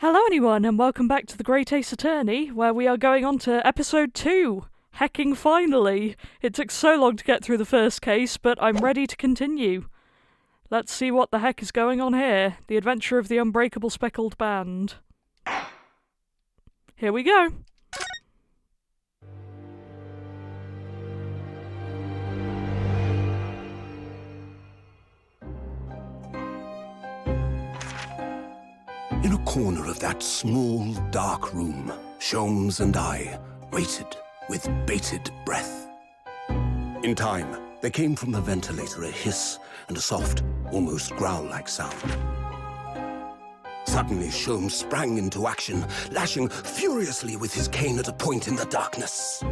Hello anyone, and welcome back to The Great Ace Attorney, where we are going on to episode 2. Hecking finally! It took so long to get through the first case, but I'm ready to continue. Let's see what the heck is going on here. The Adventure of the Unbreakable Speckled Band. Here we go! In a corner of that small, dark room, Sholmes and I waited with bated breath. In time, there came from the ventilator a hiss and a soft, almost growl-like sound. Suddenly, Sholmes sprang into action, lashing furiously with his cane at a point in the darkness.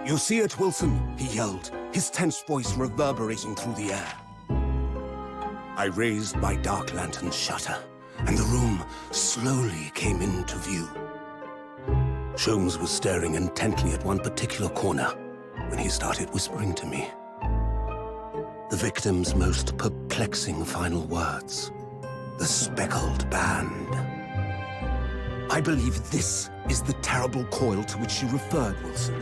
"You see it, Wilson?" he yelled, his tense voice reverberating through the air. I raised my dark lantern's shutter, and the room slowly came into view. Sholmes was staring intently at one particular corner when he started whispering to me. The victim's most perplexing final words. The Speckled Band. I believe this is the terrible coil to which you referred, Wilson.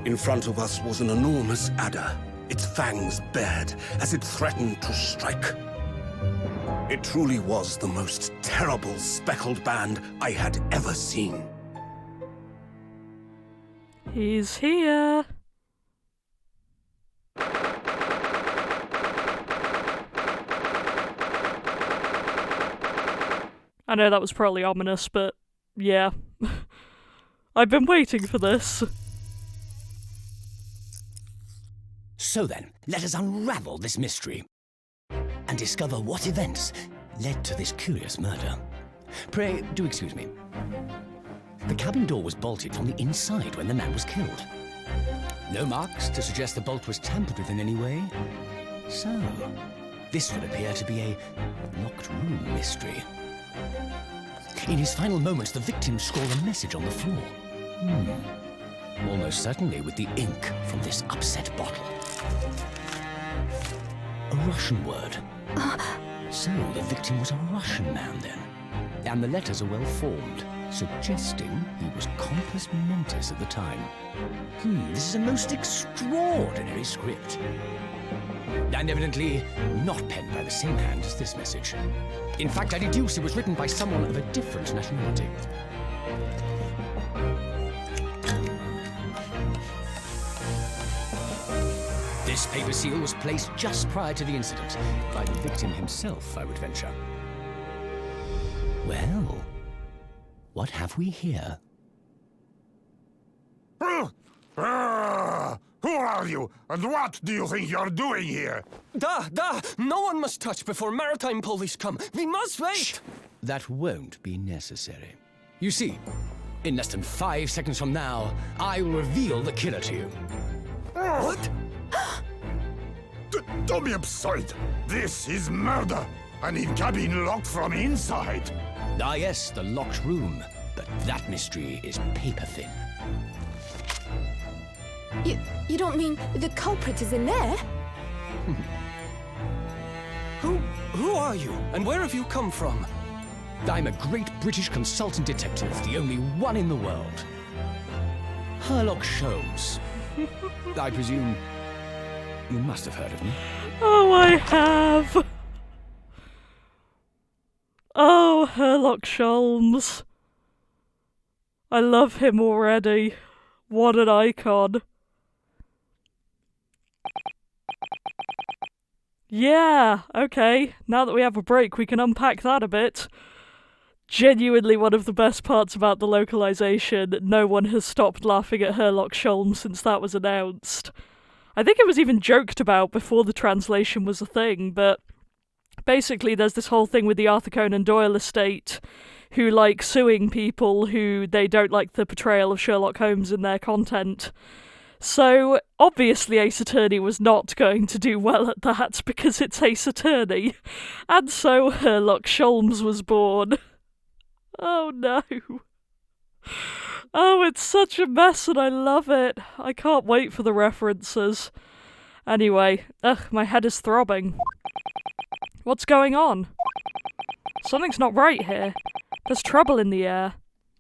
In front of us was an enormous adder, its fangs bared as it threatened to strike. It truly was the most terrible speckled band I had ever seen. He's here! I know that was probably ominous, but yeah. I've been waiting for this. So then, let us unravel this mystery and discover what events led to this curious murder. Pray, do excuse me. The cabin door was bolted from the inside when the man was killed. No marks to suggest the bolt was tampered with in any way. So, this would appear to be a locked room mystery. In his final moments, the victim scrawled a message on the floor. Almost certainly with the ink from this upset bottle. A Russian word. So the victim was a Russian man then. And the letters are well formed, suggesting he was compos mentis at the time. This is a most extraordinary script. And evidently not penned by the same hand as this message. In fact, I deduce it was written by someone of a different nationality. This paper seal was placed just prior to the incident, by the victim himself, I would venture. Well, what have we here? Who are you, and what do you think you're doing here? No one must touch before maritime police come. We must wait! Shh. That won't be necessary. You see, in less than 5 seconds from now, I will reveal the killer to you. What? Don't be absurd. This is murder. An in-cabin locked from inside. Ah yes, the locked room. But that mystery is paper-thin. You don't mean the culprit is in there? Who are you, and where have you come from? I'm a great British consultant detective, the only one in the world. Sherlock Sholmes. I presume you must have heard of me. Oh, I have! Oh, Sherlock Sholmes. I love him already. What an icon. Yeah, okay. Now that we have a break, we can unpack that a bit. Genuinely one of the best parts about the localization. No one has stopped laughing at Sherlock Sholmes since that was announced. I think it was even joked about before the translation was a thing, but basically there's this whole thing with the Arthur Conan Doyle estate who like suing people who they don't like the portrayal of Sherlock Holmes in their content. So, obviously Ace Attorney was not going to do well at that because it's Ace Attorney. And so Sherlock Sholmes was born. Oh no. Oh, it's such a mess and I love it. I can't wait for the references. Anyway, my head is throbbing. What's going on? Something's not right here. There's trouble in the air.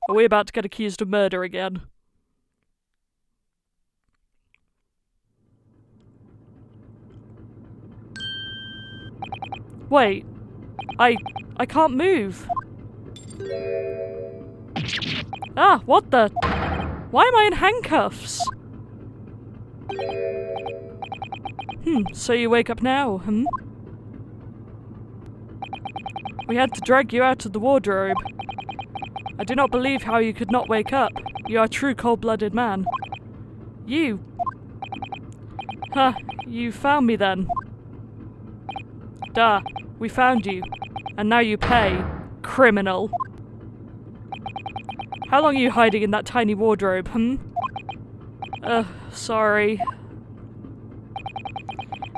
Are we about to get accused of murder again? Wait. I can't move. Ah, what the? Why am I in handcuffs? So you wake up now, We had to drag you out of the wardrobe. I do not believe how you could not wake up. You are a true cold-blooded man. You... Huh, you found me then. Duh, we found you. And now you pay. Criminal. How long are you hiding in that tiny wardrobe, sorry.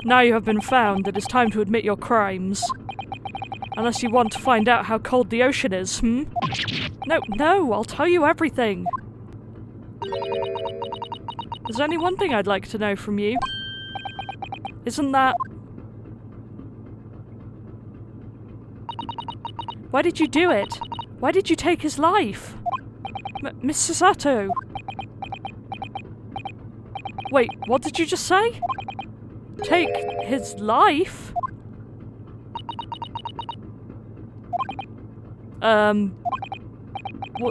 Now you have been found, it is time to admit your crimes. Unless you want to find out how cold the ocean is, No, I'll tell you everything. There's only one thing I'd like to know from you. Isn't that... Why did you do it? Why did you take his life? Miss Sato. Wait, what did you just say? Take his life?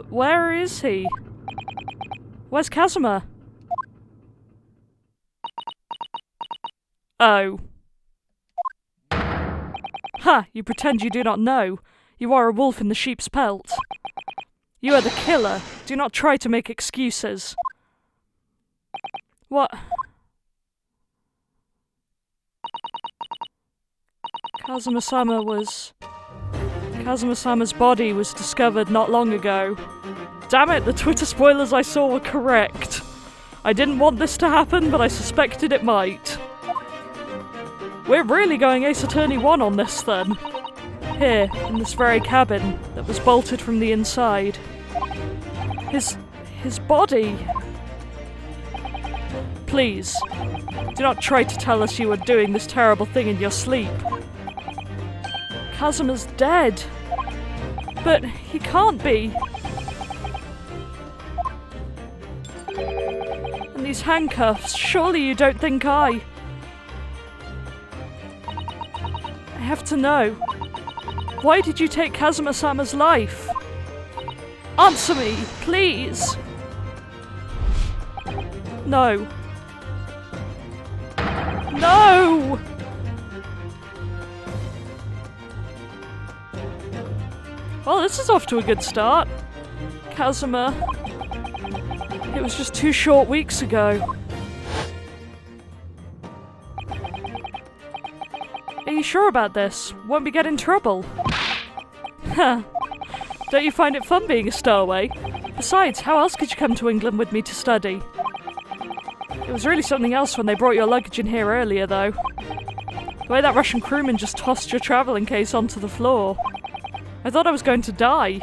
Where is he? Where's Kazuma? Oh. Ha! You pretend you do not know. You are a wolf in the sheep's pelt. You are the killer. Do not try to make excuses. What? Kazuma-sama's body was discovered not long ago. Damn it, the Twitter spoilers I saw were correct. I didn't want this to happen, but I suspected it might. We're really going Ace Attorney 1 on this then. Here, in this very cabin that was bolted from the inside. His body. Please, do not try to tell us you were doing this terrible thing in your sleep. Kazuma's dead. But he can't be. And these handcuffs, surely you don't think I have to know. Why did you take Kazuma-sama's life? Answer me, please! No. No! Well, this is off to a good start. Kazuma. It was just 2 short weeks ago. Are you sure about this? Won't we get in trouble? Huh. Don't you find it fun being a stowaway? Besides, how else could you come to England with me to study? It was really something else when they brought your luggage in here earlier, though. The way that Russian crewman just tossed your travelling case onto the floor. I thought I was going to die.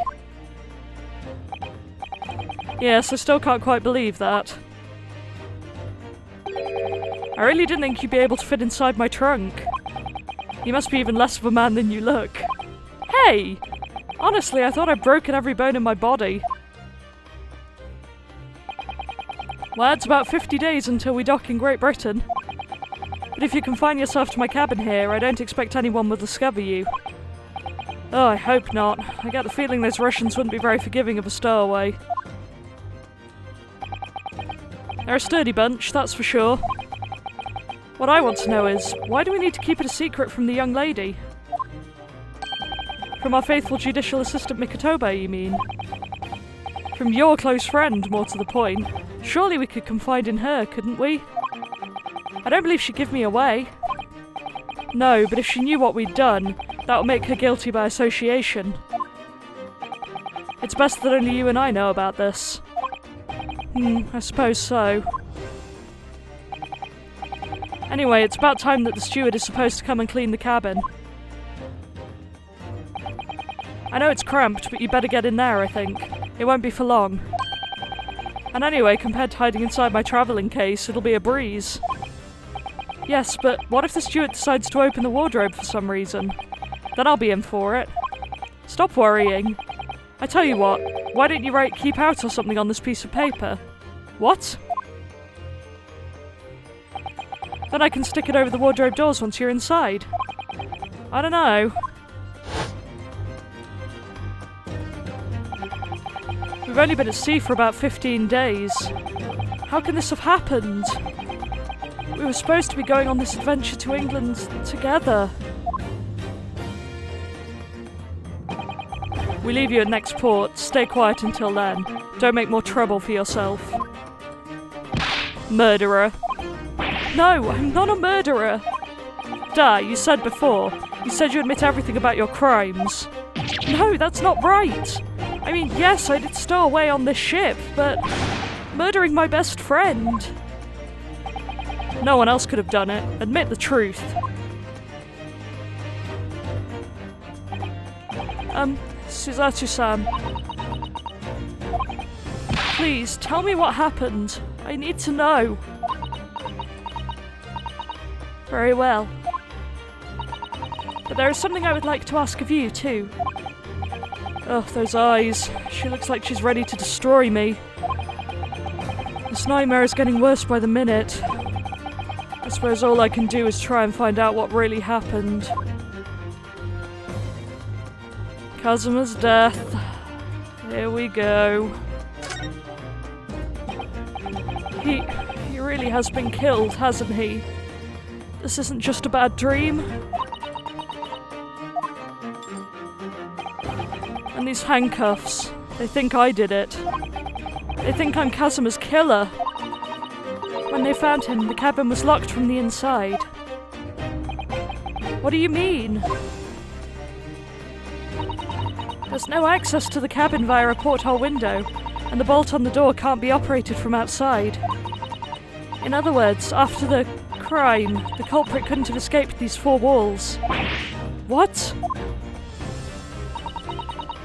Yes, I still can't quite believe that. I really didn't think you'd be able to fit inside my trunk. You must be even less of a man than you look. Hey! Honestly, I thought I'd broken every bone in my body. Well, it's about 50 days until we dock in Great Britain. But if you confine yourself to my cabin here, I don't expect anyone will discover you. Oh, I hope not. I get the feeling those Russians wouldn't be very forgiving of a stowaway. They're a sturdy bunch, that's for sure. What I want to know is, why do we need to keep it a secret from the young lady? From our faithful judicial assistant Mikotobe, you mean? From your close friend, more to the point. Surely we could confide in her, couldn't we? I don't believe she'd give me away. No, but if she knew what we'd done, that would make her guilty by association. It's best that only you and I know about this. I suppose so. Anyway, it's about time that the steward is supposed to come and clean the cabin. I know it's cramped, but you better get in there, I think. It won't be for long. And anyway, compared to hiding inside my travelling case, it'll be a breeze. Yes, but what if the steward decides to open the wardrobe for some reason? Then I'll be in for it. Stop worrying. I tell you what, why don't you write keep out or something on this piece of paper? What? Then I can stick it over the wardrobe doors once you're inside. I don't know. We've only been at sea for about 15 days. How can this have happened? We were supposed to be going on this adventure to England together. We leave you at next port. Stay quiet until then. Don't make more trouble for yourself. Murderer. No, I'm not a murderer. Duh, you said before. You said you admit everything about your crimes. No, that's not right. I mean, yes, I did stow away on this ship, but murdering my best friend. No one else could have done it. Admit the truth. Suzaku-san. Please, tell me what happened. I need to know. Very well. But there is something I would like to ask of you, too. Oh, those eyes. She looks like she's ready to destroy me. This nightmare is getting worse by the minute. I suppose all I can do is try and find out what really happened. Kazuma's death. Here we go. He really has been killed, hasn't he? This isn't just a bad dream. And these handcuffs. They think I did it. They think I'm Kazuma's killer. When they found him, the cabin was locked from the inside. What do you mean? There's no access to the cabin via a porthole window, and the bolt on the door can't be operated from outside. In other words, after the crime, the culprit couldn't have escaped these four walls. What?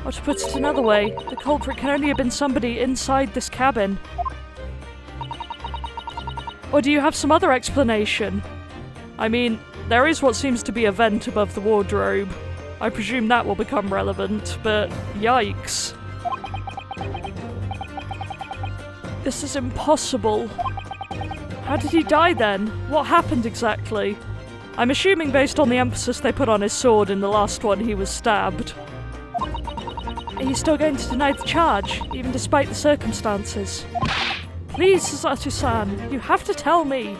Or to put it another way, the culprit can only have been somebody inside this cabin. Or do you have some other explanation? I mean, there is what seems to be a vent above the wardrobe. I presume that will become relevant, but yikes. This is impossible. How did he die then? What happened exactly? I'm assuming based on the emphasis they put on his sword in the last one he was stabbed. Are you still going to deny the charge, even despite the circumstances? Please, Suzaku-san, you have to tell me.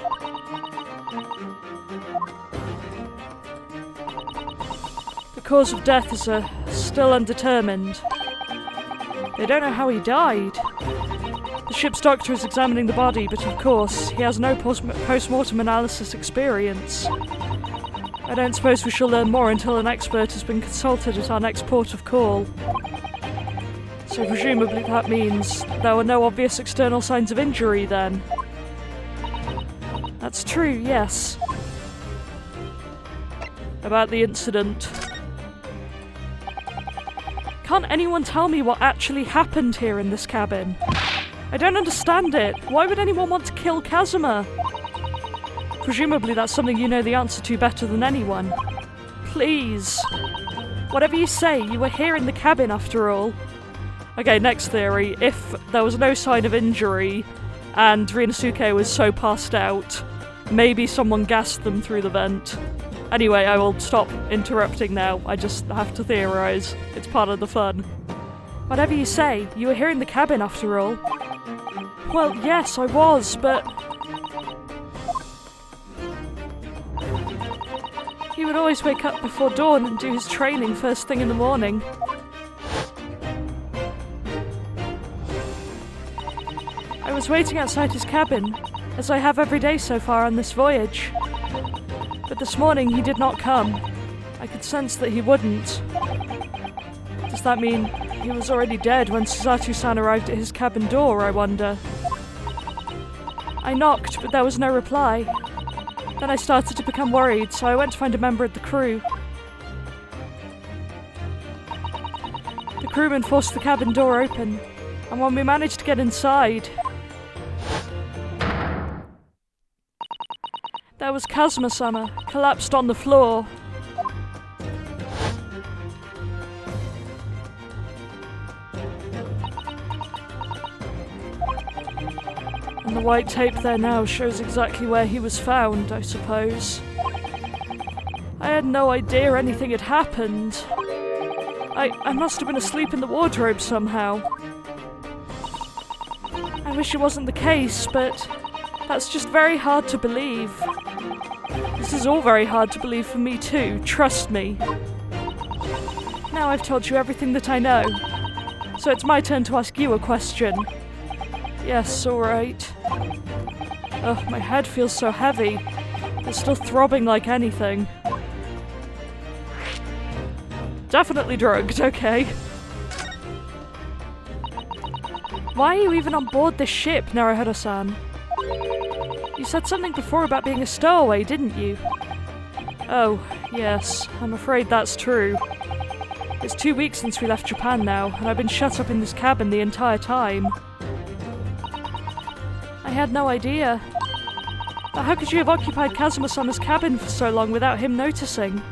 The cause of death is still undetermined. They don't know how he died. The ship's doctor is examining the body, but of course, he has no post-mortem analysis experience. I don't suppose we shall learn more until an expert has been consulted at our next port of call. So presumably that means there were no obvious external signs of injury then. That's true, yes. About the incident. Can't anyone tell me what actually happened here in this cabin? I don't understand it. Why would anyone want to kill Kazuma? Presumably that's something you know the answer to better than anyone. Please. Whatever you say, you were here in the cabin after all. Okay, next theory. If there was no sign of injury and Rinosuke was so passed out, maybe someone gassed them through the vent. Anyway, I will stop interrupting now. I just have to theorise. It's part of the fun. Whatever you say, you were here in the cabin after all. Well, yes, I was, but... He would always wake up before dawn and do his training first thing in the morning. I was waiting outside his cabin, as I have every day so far on this voyage. But this morning he did not come. I could sense that he wouldn't. Does that mean he was already dead when Suzaku-san arrived at his cabin door, I wonder? I knocked, but there was no reply. Then I started to become worried, so I went to find a member of the crew. The crewman forced the cabin door open, and when we managed to get inside, there was Kazuma-sama, collapsed on the floor. And the white tape there now shows exactly where he was found, I suppose. I had no idea anything had happened. I must have been asleep in the wardrobe somehow. I wish it wasn't the case, but that's just very hard to believe. This is all very hard to believe for me too, trust me. Now I've told you everything that I know, so it's my turn to ask you a question. Yes, alright. Ugh, my head feels so heavy. It's still throbbing like anything. Definitely drugged, okay. Why are you even on board this ship, Naruhodo-san? You said something before about being a stowaway, didn't you? Oh, yes, I'm afraid that's true. It's 2 weeks since we left Japan now, and I've been shut up in this cabin the entire time. I had no idea. But how could you have occupied Kazuma-sama's cabin for so long without him noticing?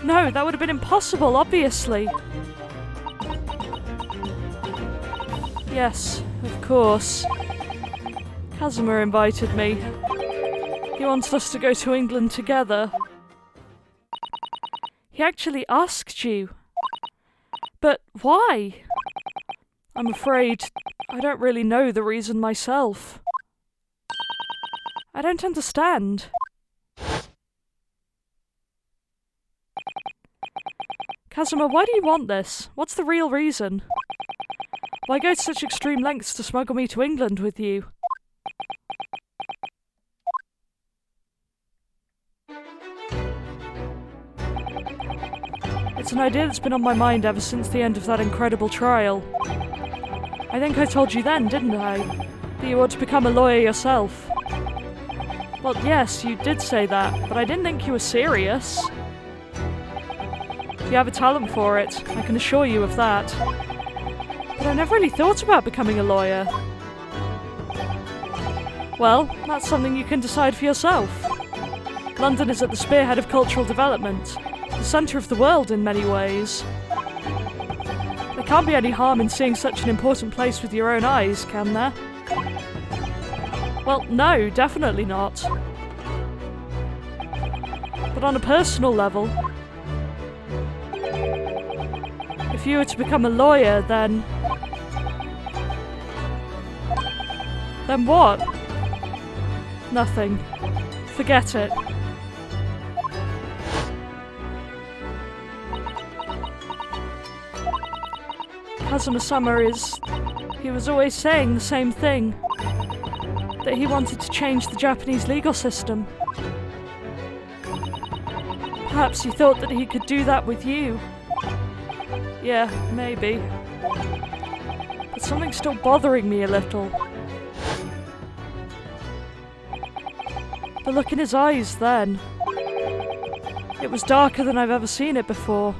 No, that would have been impossible, obviously. Yes, of course. Kazuma invited me. He wanted us to go to England together. He actually asked you. But why? I'm afraid I don't really know the reason myself. I don't understand. Kazuma, why do you want this? What's the real reason? Why go to such extreme lengths to smuggle me to England with you? It's an idea that's been on my mind ever since the end of that incredible trial. I think I told you then, didn't I? That you ought to become a lawyer yourself. Well, yes, you did say that, but I didn't think you were serious. You have a talent for it, I can assure you of that. But I never really thought about becoming a lawyer. Well, that's something you can decide for yourself. London is at the spearhead of cultural development, the centre of the world in many ways. There can't be any harm in seeing such an important place with your own eyes, can there? Well, no, definitely not. But on a personal level, if you were to become a lawyer, then... Then what? Nothing. Forget it. Kazuma-sama he was always saying the same thing. That he wanted to change the Japanese legal system. Perhaps he thought that he could do that with you. Yeah, maybe. But something's still bothering me a little. The look in his eyes then. It was darker than I've ever seen it before.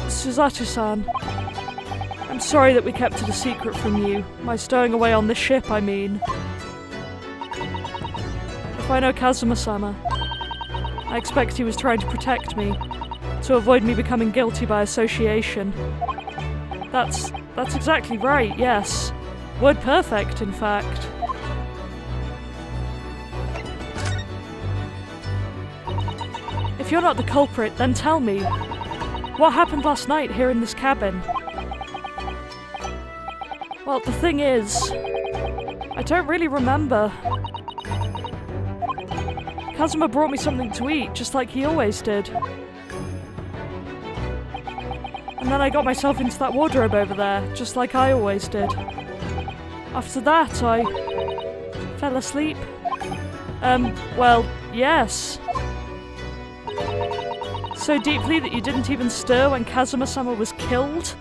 Suzato-san. I'm sorry that we kept it a secret from you. My stowing away on this ship, I mean. If I know Kazuma-sama, I expect he was trying to protect me, to avoid me becoming guilty by association. That's exactly right, yes. Word perfect, in fact. If you're not the culprit, then tell me. What happened last night here in this cabin? Well, the thing is, I don't really remember. Kazuma brought me something to eat, just like he always did. And then I got myself into that wardrobe over there, just like I always did. After that, I fell asleep. Well, yes. So deeply that you didn't even stir when Kazuma-sama was killed?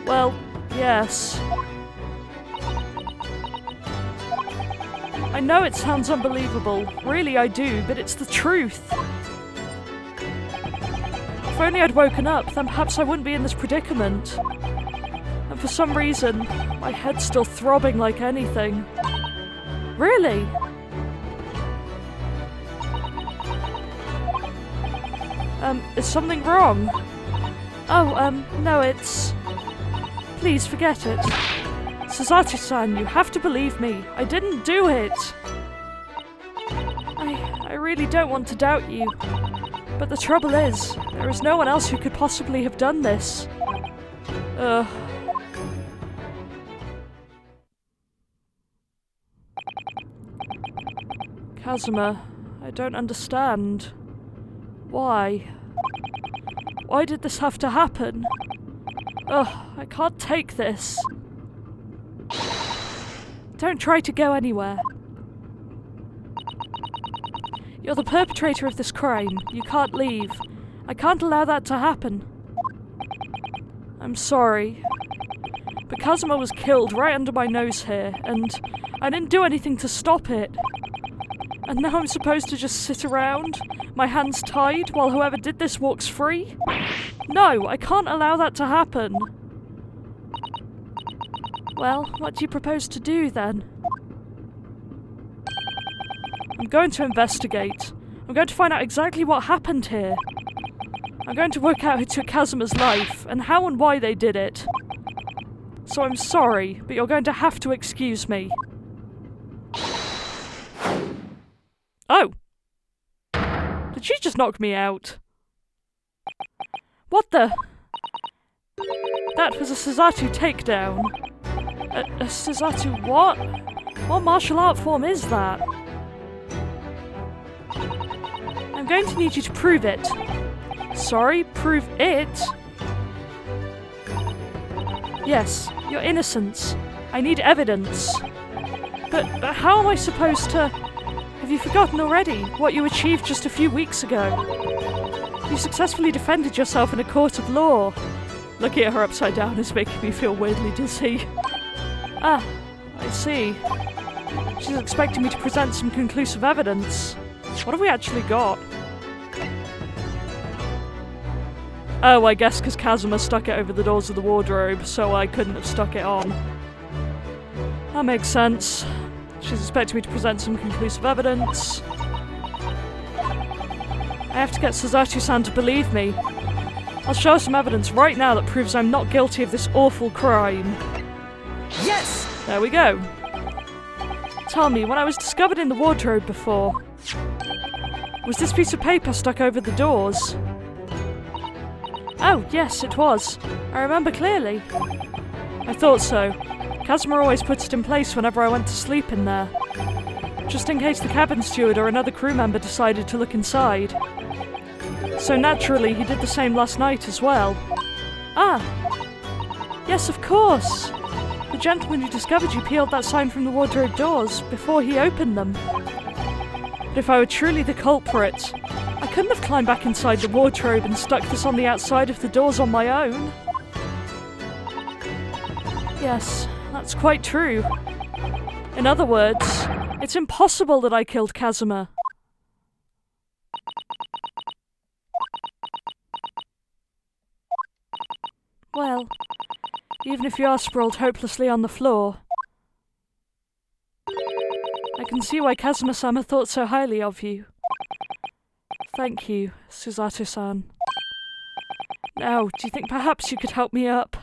Well, yes. I know it sounds unbelievable, really I do, but it's the truth. If only I'd woken up, then perhaps I wouldn't be in this predicament. And for some reason, my head's still throbbing like anything. Really? Is something wrong? Oh, no, it's... Please forget it. Suzato-san, you have to believe me. I didn't do it. I really don't want to doubt you. But the trouble is, there is no one else who could possibly have done this. Kazuma, I don't understand. Why? Why did this have to happen? I can't take this. Don't try to go anywhere. You're the perpetrator of this crime. You can't leave. I can't allow that to happen. I'm sorry. But Kazuma was killed right under my nose here, and I didn't do anything to stop it. And now I'm supposed to just sit around, my hands tied, while whoever did this walks free? No, I can't allow that to happen. Well, what do you propose to do then? I'm going to investigate. I'm going to find out exactly what happened here. I'm going to work out who took Kazuma's life, and how and why they did it. So I'm sorry, but you're going to have to excuse me. Oh! Did she just knock me out? What the? That was a Suzato takedown. A Suzato what? What martial art form is that? I'm going to need you to prove it. Sorry, prove it? Yes, your innocence. I need evidence. But how am I supposed to... Have you forgotten already what you achieved just a few weeks ago? You successfully defended yourself in a court of law. Looking at her upside down is making me feel weirdly dizzy. Ah, I see. She's expecting me to present some conclusive evidence. What have we actually got? Oh, I guess because Kazuma stuck it over the doors of the wardrobe, so I couldn't have stuck it on. That makes sense. She's expecting me to present some conclusive evidence. I have to get Suzato-san to believe me. I'll show her some evidence right now that proves I'm not guilty of this awful crime. Yes! There we go. Tell me, when I was discovered in the wardrobe before, was this piece of paper stuck over the doors? Oh, yes, it was. I remember clearly. I thought so. Kazuma always puts it in place whenever I went to sleep in there. Just in case the cabin steward or another crew member decided to look inside. So naturally, he did the same last night as well. Ah! Yes, of course! The gentleman who discovered you peeled that sign from the wardrobe doors before he opened them. But if I were truly the culprit, I couldn't have climbed back inside the wardrobe and stuck this on the outside of the doors on my own. Yes, that's quite true. In other words, it's impossible that I killed Kazuma. Well, even if you are sprawled hopelessly on the floor, I can see why Kazuma-sama thought so highly of you. Thank you, Suzato-san. Now, do you think perhaps you could help me up?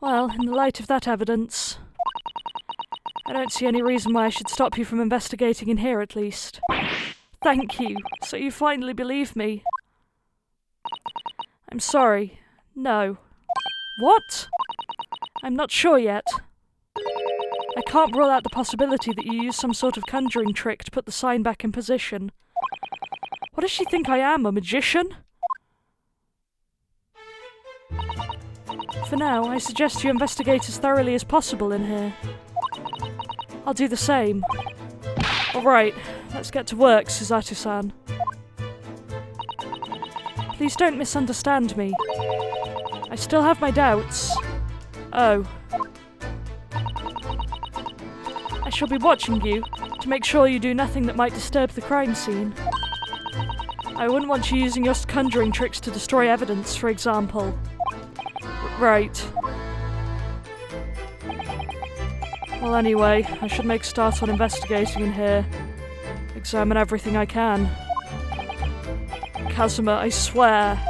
Well, in the light of that evidence, I don't see any reason why I should stop you from investigating in here, at least. Thank you. So you finally believe me. I'm sorry. No. What? I'm not sure yet. I can't rule out the possibility that you used some sort of conjuring trick to put the sign back in position. What does she think I am, a magician? For now, I suggest you investigate as thoroughly as possible in here. I'll do the same. Alright, let's get to work, Suzato-san. Please don't misunderstand me. I still have my doubts. Oh. I shall be watching you, to make sure you do nothing that might disturb the crime scene. I wouldn't want you using your conjuring tricks to destroy evidence, for example. Right. Well, anyway, I should make a start on investigating in here. Examine everything I can. Kazuma, I swear.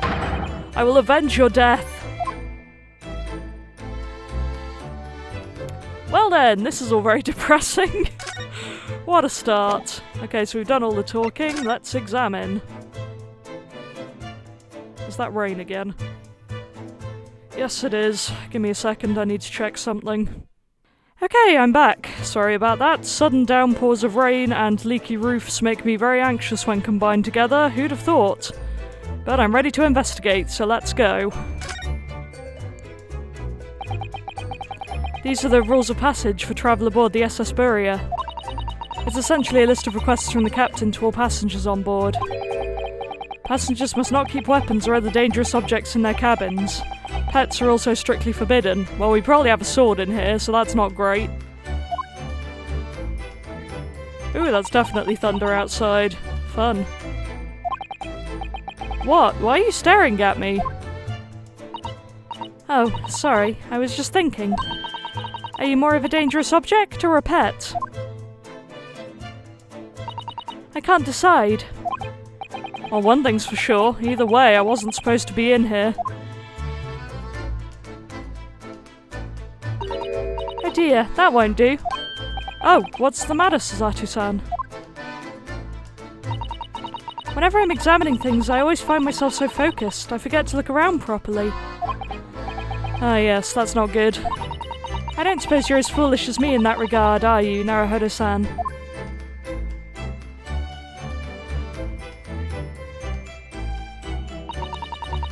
I will avenge your death. Well then, this is all very depressing. What a start. Okay, so we've done all the talking. Let's examine. Is that rain again? Yes, it is. Give me a second, I need to check something. Okay, I'm back. Sorry about that. Sudden downpours of rain and leaky roofs make me very anxious when combined together. Who'd have thought? But I'm ready to investigate, so let's go. These are the rules of passage for travel aboard the SS Buria. It's essentially a list of requests from the captain to all passengers on board. Passengers must not keep weapons or other dangerous objects in their cabins. Pets are also strictly forbidden. Well, we probably have a sword in here, so that's not great. Ooh, that's definitely thunder outside. Fun. What? Why are you staring at me? Oh, sorry. I was just thinking. Are you more of a dangerous object or a pet? I can't decide. Well, one thing's for sure. Either way, I wasn't supposed to be in here. Oh dear, that won't do. Oh, what's the matter, Suzato-san? Whenever I'm examining things, I always find myself so focused, I forget to look around properly. Ah yes, that's not good. I don't suppose you're as foolish as me in that regard, are you, Naruhodo-san?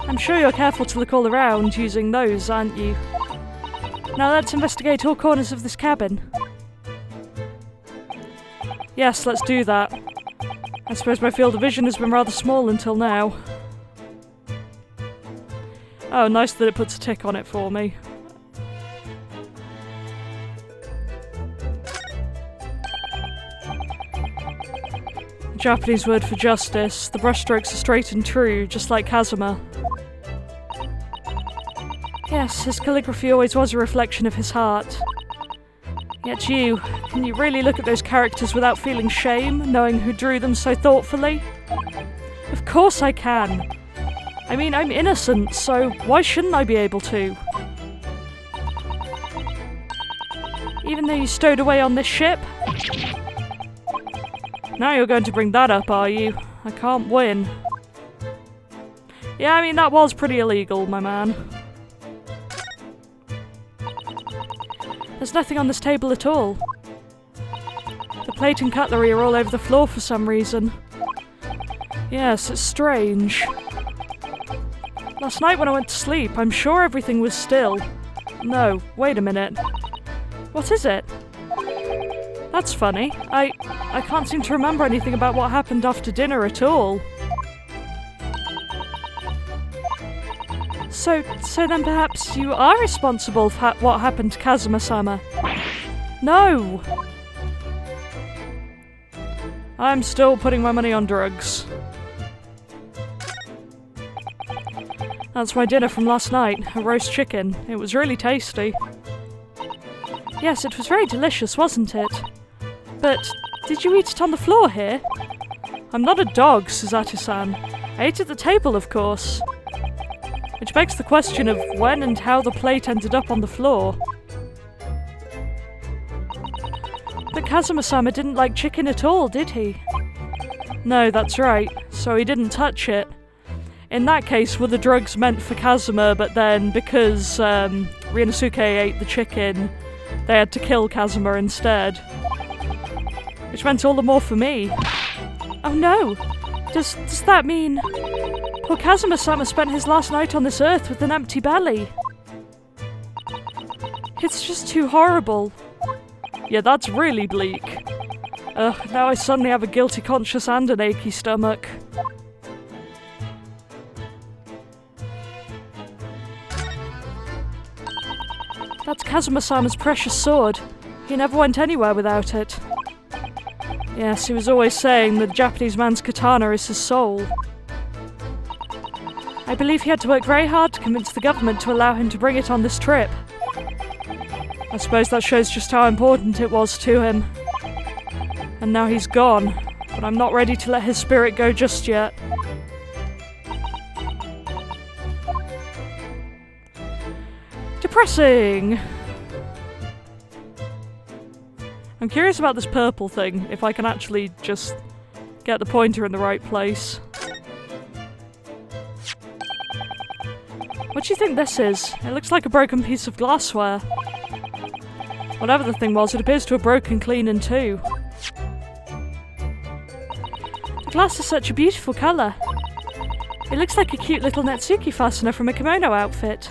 I'm sure you're careful to look all around using those, aren't you? Now let's investigate all corners of this cabin. Yes, let's do that. I suppose my field of vision has been rather small until now. Oh, nice that it puts a tick on it for me. Japanese word for justice. The brushstrokes are straight and true, just like Kazuma. Yes, his calligraphy always was a reflection of his heart. Yet can you really look at those characters without feeling shame, knowing who drew them so thoughtfully? Of course I can. I mean, I'm innocent, so why shouldn't I be able to? Even though you stowed away on this ship? Now you're going to bring that up, are you? I can't win. Yeah, I mean, that was pretty illegal, my man. There's nothing on this table at all. The plate and cutlery are all over the floor for some reason. Yes, it's strange. Last night when I went to sleep, I'm sure everything was still. No, wait a minute. What is it? That's funny. I can't seem to remember anything about what happened after dinner at all. So then perhaps you are responsible for what happened to Kazuma-sama? No! I'm still putting my money on drugs. That's my dinner from last night, a roast chicken. It was really tasty. Yes, it was very delicious, wasn't it? But did you eat it on the floor here? I'm not a dog, Suzato-san. I ate at the table, of course. Which begs the question of when and how the plate ended up on the floor. But Kazuma-sama didn't like chicken at all, did he? No, that's right. So he didn't touch it. In that case, were the drugs meant for Kazuma, but then because Ryunosuke ate the chicken, they had to kill Kazuma instead. Which meant all the more for me. Oh no! Does that mean... Poor Kazuma-sama spent his last night on this earth with an empty belly. It's just too horrible. Yeah, that's really bleak. Ugh, now I suddenly have a guilty conscience and an achy stomach. That's Kazuma-sama's precious sword. He never went anywhere without it. Yes, he was always saying the Japanese man's katana is his soul. I believe he had to work very hard to convince the government to allow him to bring it on this trip. I suppose that shows just how important it was to him. And now he's gone, but I'm not ready to let his spirit go just yet. Depressing! I'm curious about this purple thing, if I can actually just get the pointer in the right place. What do you think this is? It looks like a broken piece of glassware. Whatever the thing was, it appears to have broken clean in two. The glass is such a beautiful colour. It looks like a cute little Netsuki fastener from a kimono outfit.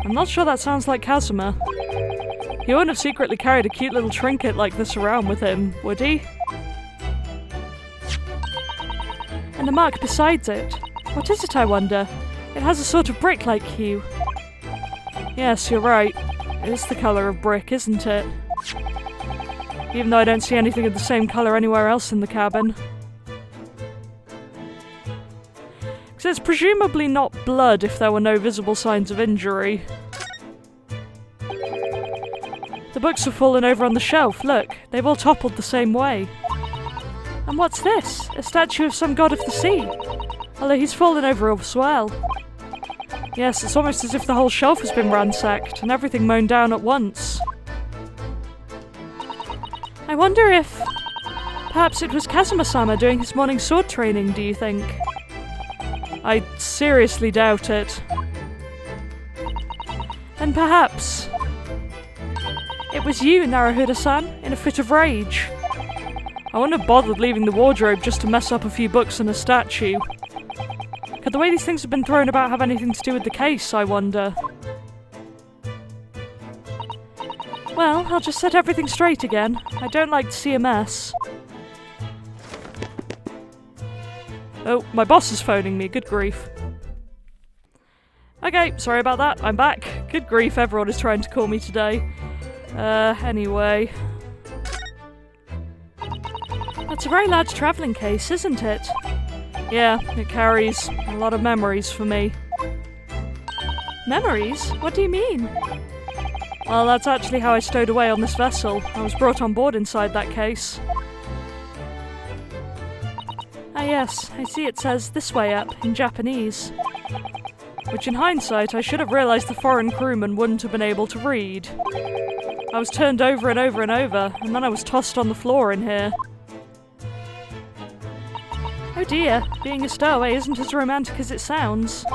I'm not sure that sounds like Kazuma. He wouldn't have secretly carried a cute little trinket like this around with him, would he? And the mark beside it. What is it, I wonder? It has a sort of brick-like hue. Yes, you're right. It is the colour of brick, isn't it? Even though I don't see anything of the same colour anywhere else in the cabin. Because it's presumably not blood if there were no visible signs of injury. The books have fallen over on the shelf, look. They've all toppled the same way. And what's this? A statue of some god of the sea. Although he's fallen over as well. Yes, it's almost as if the whole shelf has been ransacked and everything mown down at once. I wonder if... perhaps it was Kazuma-sama doing his morning sword training, do you think? I seriously doubt it. And perhaps... it was you, Naruhodo-san, in a fit of rage. I wouldn't have bothered leaving the wardrobe just to mess up a few books and a statue. Could the way these things have been thrown about have anything to do with the case, I wonder? Well, I'll just set everything straight again. I don't like to see a mess. Oh, my boss is phoning me, good grief. Okay, sorry about that, I'm back. Good grief, everyone is trying to call me today. Anyway. That's a very large travelling case, isn't it? Yeah, it carries a lot of memories for me. Memories? What do you mean? Well, that's actually how I stowed away on this vessel. I was brought on board inside that case. Ah yes, I see it says "this way up" in Japanese. Which in hindsight I should have realised the foreign crewman wouldn't have been able to read. I was turned over and over and over, and then I was tossed on the floor in here. Oh dear, being a stowaway isn't as romantic as it sounds.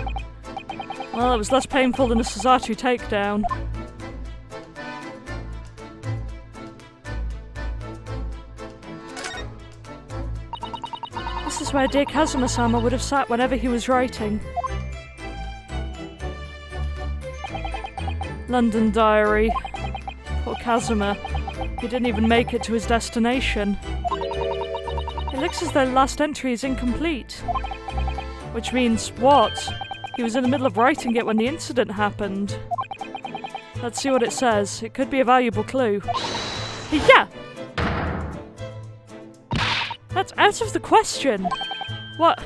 Well, it was less painful than a Suzaku takedown. This is where dear Kazuma-sama would have sat whenever he was writing. London Diary. Poor Kazuma. He didn't even make it to his destination. It looks as though the last entry is incomplete. Which means what? He was in the middle of writing it when the incident happened. Let's see what it says. It could be a valuable clue. Yeah! That's out of the question! What?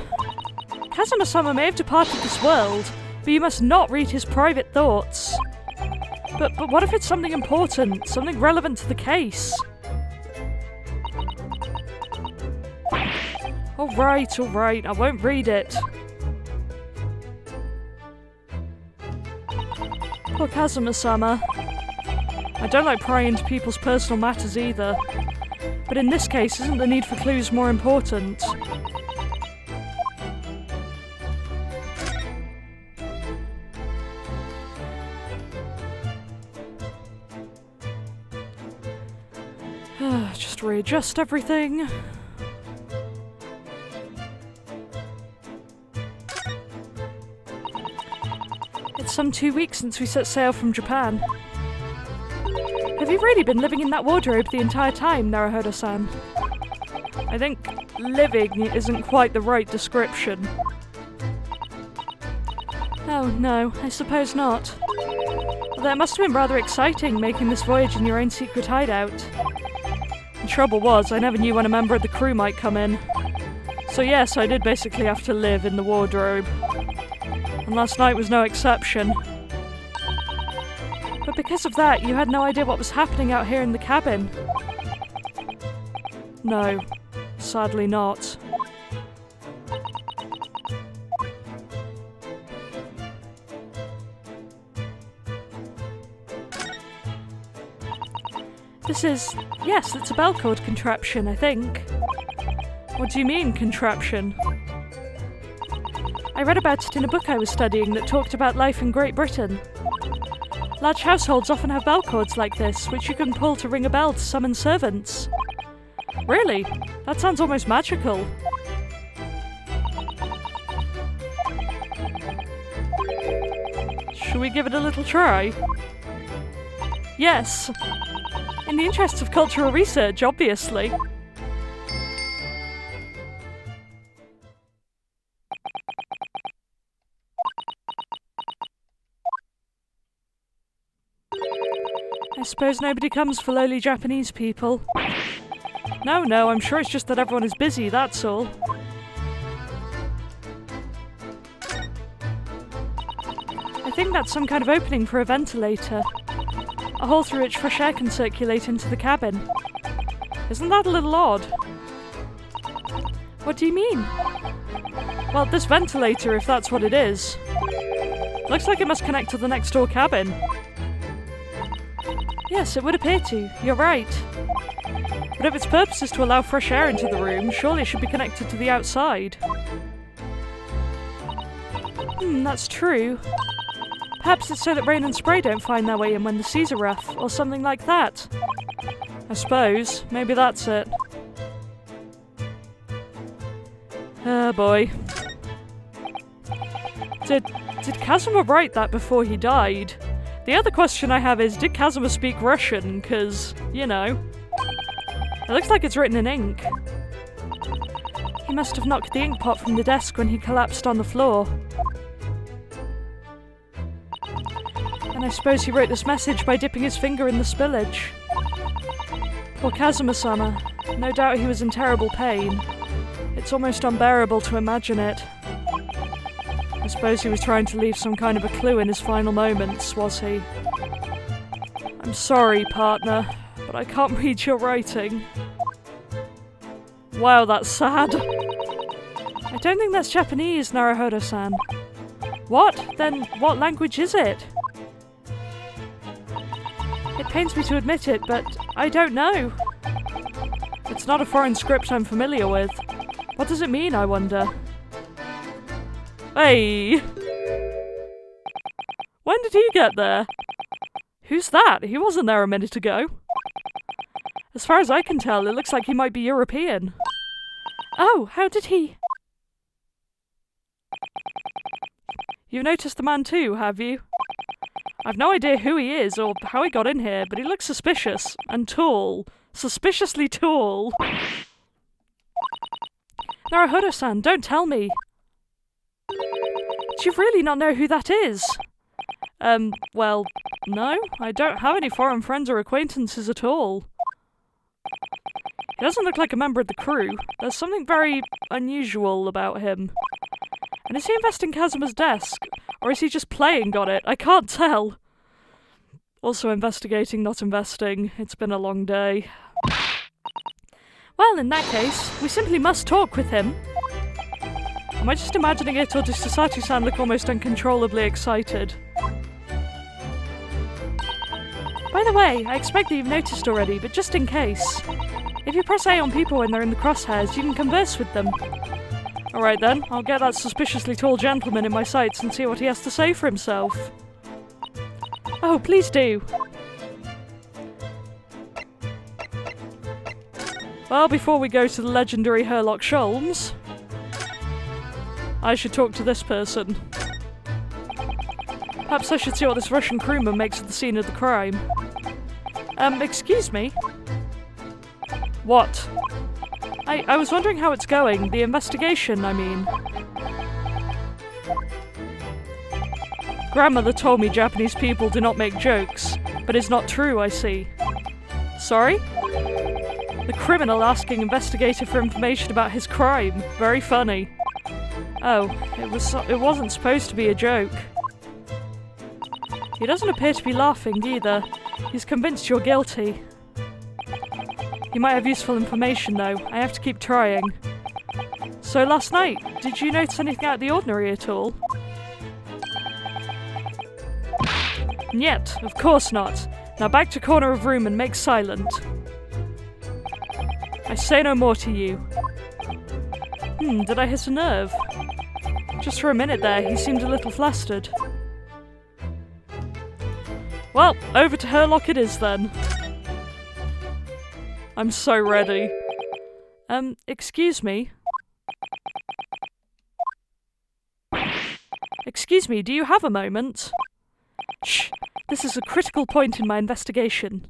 Kazuma-sama may have departed this world, but you must not read his private thoughts. But what if it's something important? Something relevant to the case? Alright, I won't read it. Poor Kazuma-sama. I don't like prying into people's personal matters either. But in this case, isn't the need for clues more important? Just readjust everything. It's some 2 weeks since we set sail from Japan. Have you really been living in that wardrobe the entire time, Naruhodo-san? I think living isn't quite the right description. Oh no, I suppose not. Although it must have been rather exciting making this voyage in your own secret hideout. The trouble was, I never knew when a member of the crew might come in. So yes, I did basically have to live in the wardrobe. And last night was no exception. But because of that, you had no idea what was happening out here in the cabin? No, sadly not. Yes, it's a bell cord contraption, I think. What do you mean, contraption? I read about it in a book I was studying that talked about life in Great Britain. Large households often have bell cords like this, which you can pull to ring a bell to summon servants. Really? That sounds almost magical. Shall we give it a little try? Yes. In the interests of cultural research, obviously. I suppose nobody comes for lowly Japanese people. No, I'm sure it's just that everyone is busy, that's all. I think that's some kind of opening for a ventilator. A hole through which fresh air can circulate into the cabin. Isn't that a little odd? What do you mean? Well, this ventilator, if that's what it is, looks like it must connect to the next door cabin. Yes, it would appear to. You're right. But if its purpose is to allow fresh air into the room, surely it should be connected to the outside. That's true. Perhaps it's so that rain and spray don't find their way in when the seas are rough, or something like that. I suppose. Maybe that's it. Oh boy. Did Kazuma write that before he died? The other question I have is, did Kazuma speak Russian? 'Cause, you know. It looks like it's written in ink. He must have knocked the ink pot from the desk when he collapsed on the floor. And I suppose he wrote this message by dipping his finger in the spillage. Poor Kazuma-sama. No doubt he was in terrible pain. It's almost unbearable to imagine it. I suppose he was trying to leave some kind of a clue in his final moments, was he? I'm sorry, partner, but I can't read your writing. Wow, that's sad. I don't think that's Japanese, Naruhodo-san. What? Then what language is it? It pains me to admit it, but I don't know. It's not a foreign script I'm familiar with. What does it mean, I wonder? Hey! When did he get there? Who's that? He wasn't there a minute ago. As far as I can tell, it looks like he might be European. Oh, how did he? You've noticed the man too, have you? I've no idea who he is or how he got in here, but he looks suspicious and tall. Suspiciously tall. Naruhodo-san, don't tell me. Do you really not know who that is? Well, no, I don't have any foreign friends or acquaintances at all. He doesn't look like a member of the crew. There's something very unusual about him. And is he investing Kazuma's desk? Or is he just playing on it? I can't tell. Also investigating, not investing. It's been a long day. Well, in that case, we simply must talk with him. Am I just imagining it, or does Sasatu-san look almost uncontrollably excited? By the way, I expect that you've noticed already, but just in case. If you press A on people when they're in the crosshairs, you can converse with them. Alright then, I'll get that suspiciously tall gentleman in my sights and see what he has to say for himself. Oh, please do. Well, before we go to the legendary Herlock Sholmes, I should talk to this person. Perhaps I should see what this Russian crewman makes of the scene of the crime. Excuse me? What? I was wondering how it's going. The investigation, I mean. Grandmother told me Japanese people do not make jokes, but it's not true, I see. Sorry? The criminal asking investigator for information about his crime. Very funny. Oh, it wasn't supposed to be a joke. He doesn't appear to be laughing either. He's convinced you're guilty. He might have useful information though. I have to keep trying. So last night, did you notice anything out of the ordinary at all? Yet, of course not. Now back to corner of room and make silent. I say no more to you. Did I hit a nerve? Just for a minute there, he seemed a little flustered. Well, over to Herlock it is then. I'm so ready. Excuse me? Excuse me, do you have a moment? Shh! This is a critical point in my investigation.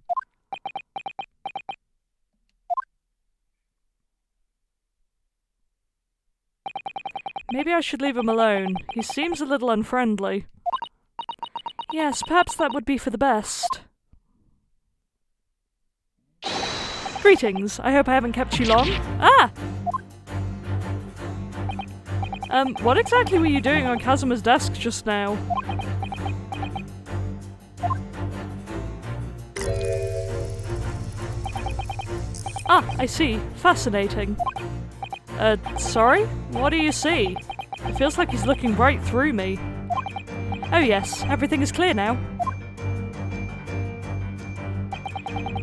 Maybe I should leave him alone. He seems a little unfriendly. Yes, perhaps that would be for the best. Greetings. I hope I haven't kept you long. Ah! What exactly were you doing on Kazuma's desk just now? Ah, I see. Fascinating. Sorry? What do you see? It feels like he's looking right through me. Oh yes, everything is clear now.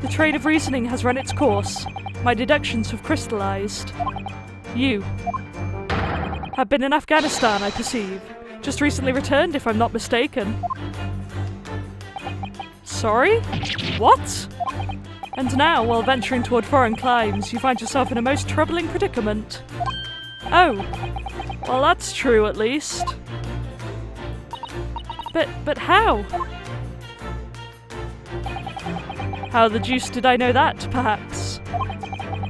The train of reasoning has run its course. My deductions have crystallized. You have been in Afghanistan, I perceive. Just recently returned, if I'm not mistaken. Sorry? What? And now, while venturing toward foreign climes, you find yourself in a most troubling predicament. Oh. Well, that's true, at least. But how? How the deuce did I know that, perhaps?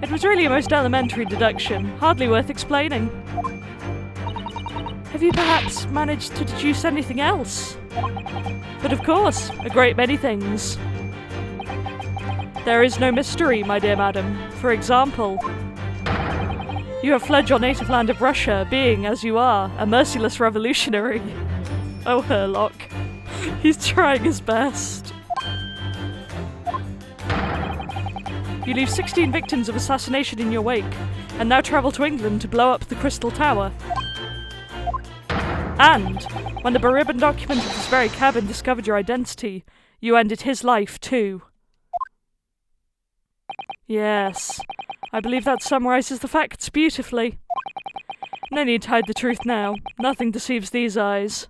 It was really a most elementary deduction, hardly worth explaining. Have you perhaps managed to deduce anything else? But of course, a great many things. There is no mystery, my dear madam. For example, you have fled your native land of Russia, being, as you are, a merciless revolutionary. Oh, Herlock. He's trying his best. You leave 16 victims of assassination in your wake, and now travel to England to blow up the Crystal Tower. And, when the beribboned occupant of this very cabin discovered your identity, you ended his life too. Yes, I believe that summarizes the facts beautifully. No need to hide the truth now. Nothing deceives these eyes.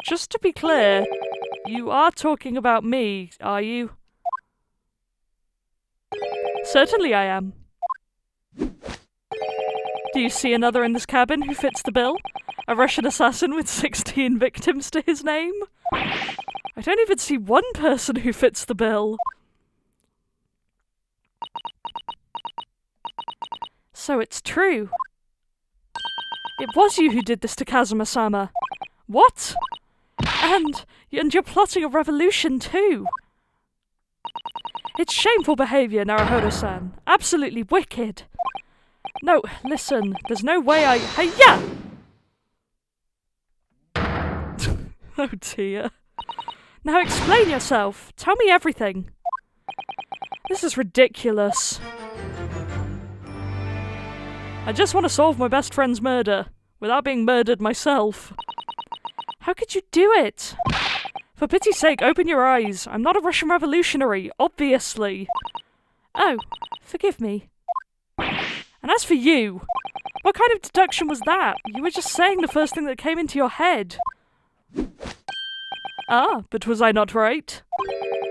Just to be clear, you are talking about me, are you? Certainly I am. Do you see another in this cabin who fits the bill? A Russian assassin with 16 victims to his name? I don't even see one person who fits the bill. So it's true. It was you who did this to Kazuma-sama. What? And you're plotting a revolution too. It's shameful behaviour, Naruhodo-san. Absolutely wicked. No, listen, there's no way Hi-ya! Oh dear. Now explain yourself. Tell me everything. This is ridiculous. I just want to solve my best friend's murder, without being murdered myself. How could you do it? For pity's sake, open your eyes. I'm not a Russian revolutionary, obviously. Oh, forgive me. And as for you, what kind of deduction was that? You were just saying the first thing that came into your head. Ah, but was I not right?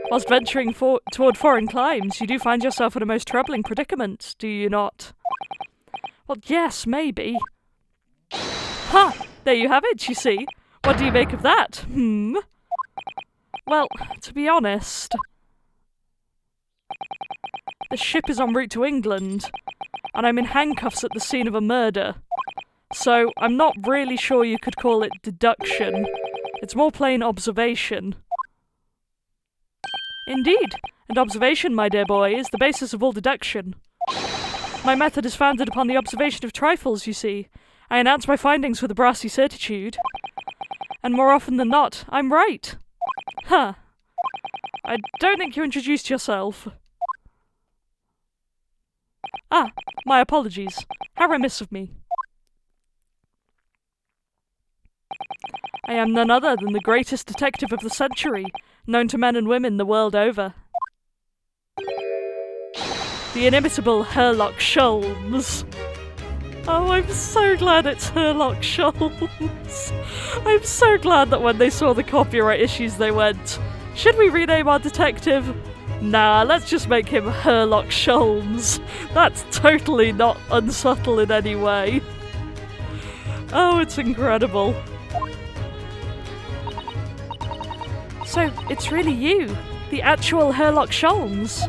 Whilst venturing toward foreign climes, you do find yourself in a most troubling predicament, do you not? Well, yes, maybe. Ha! There you have it, you see. What do you make of that? Well, to be honest, the ship is en route to England, and I'm in handcuffs at the scene of a murder. So, I'm not really sure you could call it deduction. It's more plain observation. Indeed, and observation, my dear boy, is the basis of all deduction. My method is founded upon the observation of trifles, you see. I announce my findings with a brassy certitude. And more often than not, I'm right. Huh. I don't think you introduced yourself. Ah, my apologies. How remiss of me. I am none other than the greatest detective of the century, known to men and women the world over. The inimitable Sherlock Sholmes. Oh, I'm so glad it's Sherlock Sholmes. I'm so glad that when they saw the copyright issues they went, should we rename our detective? Nah, let's just make him Sherlock Sholmes. That's totally not unsubtle in any way. Oh, it's incredible. So, it's really you, the actual Sherlock Sholmes.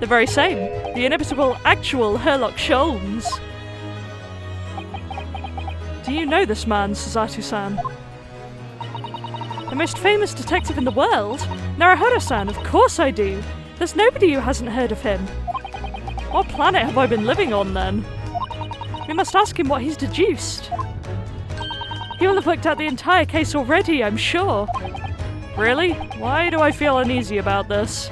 The very same, the inimitable actual Sherlock Sholmes. Do you know this man, Suzato-san? The most famous detective in the world? Naruhodo-san, of course I do. There's nobody who hasn't heard of him. What planet have I been living on then? We must ask him what he's deduced. He will have looked at the entire case already, I'm sure. Really? Why do I feel uneasy about this?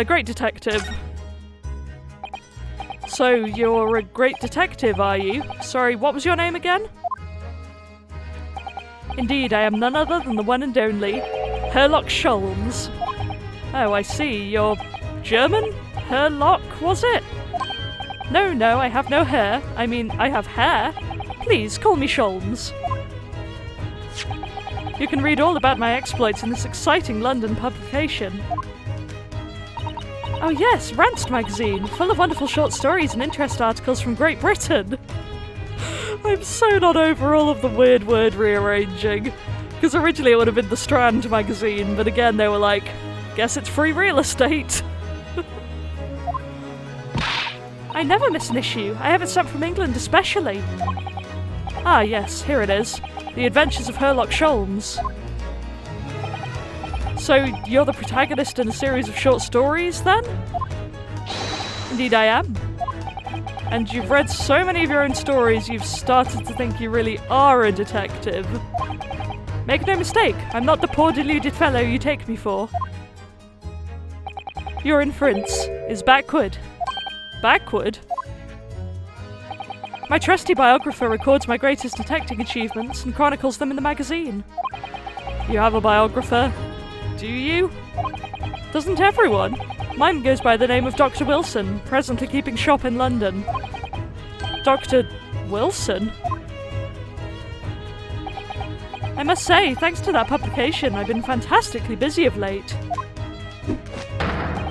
Great detective. So, you're a great detective, are you? Sorry, what was your name again? Indeed, I am none other than the one and only Sherlock Sholmes. Oh, I see. You're German? Sherlock, was it? No, I have no hair. I mean, I have hair. Please, call me Sholmes. You can read all about my exploits in this exciting London publication. Oh yes, Rant'd magazine, full of wonderful short stories and interest articles from Great Britain. I'm so not over all of the weird word rearranging. Because originally it would have been the Strand magazine, but again they were like, guess it's free real estate. I never miss an issue. I have it sent from England especially. Ah yes, here it is. The Adventures of Sherlock Sholmes. So, you're the protagonist in a series of short stories, then? Indeed I am. And you've read so many of your own stories, you've started to think you really are a detective. Make no mistake, I'm not the poor deluded fellow you take me for. Your inference is backward. Backward? My trusty biographer records my greatest detecting achievements and chronicles them in the magazine. You have a biographer? Do you? Doesn't everyone? Mine goes by the name of Dr. Wilson, presently keeping shop in London. Dr. Wilson? I must say, thanks to that publication, I've been fantastically busy of late.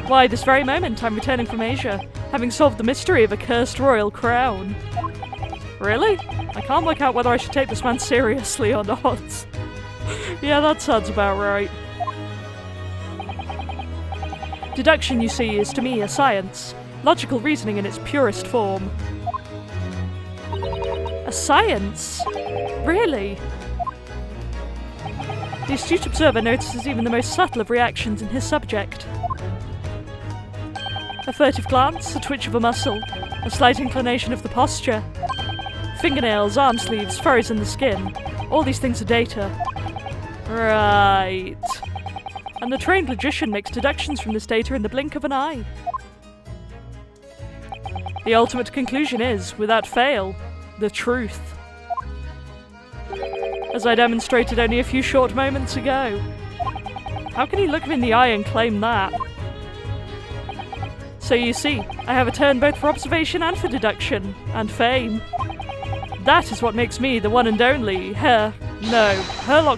Why, this very moment I'm returning from Asia, having solved the mystery of a cursed royal crown. Really? I can't work out whether I should take this man seriously or not. Yeah, that sounds about right. Deduction, you see, is to me a science. Logical reasoning in its purest form. A science? Really? The astute observer notices even the most subtle of reactions in his subject. A furtive glance, a twitch of a muscle, a slight inclination of the posture. Fingernails, arm sleeves, furrows in the skin. All these things are data. Right. And the trained logician makes deductions from this data in the blink of an eye. The ultimate conclusion is, without fail, the truth. As I demonstrated only a few short moments ago. How can he look me in the eye and claim that? So you see, I have a turn both for observation and for deduction, and fame. That is what makes me the one and only Sherlock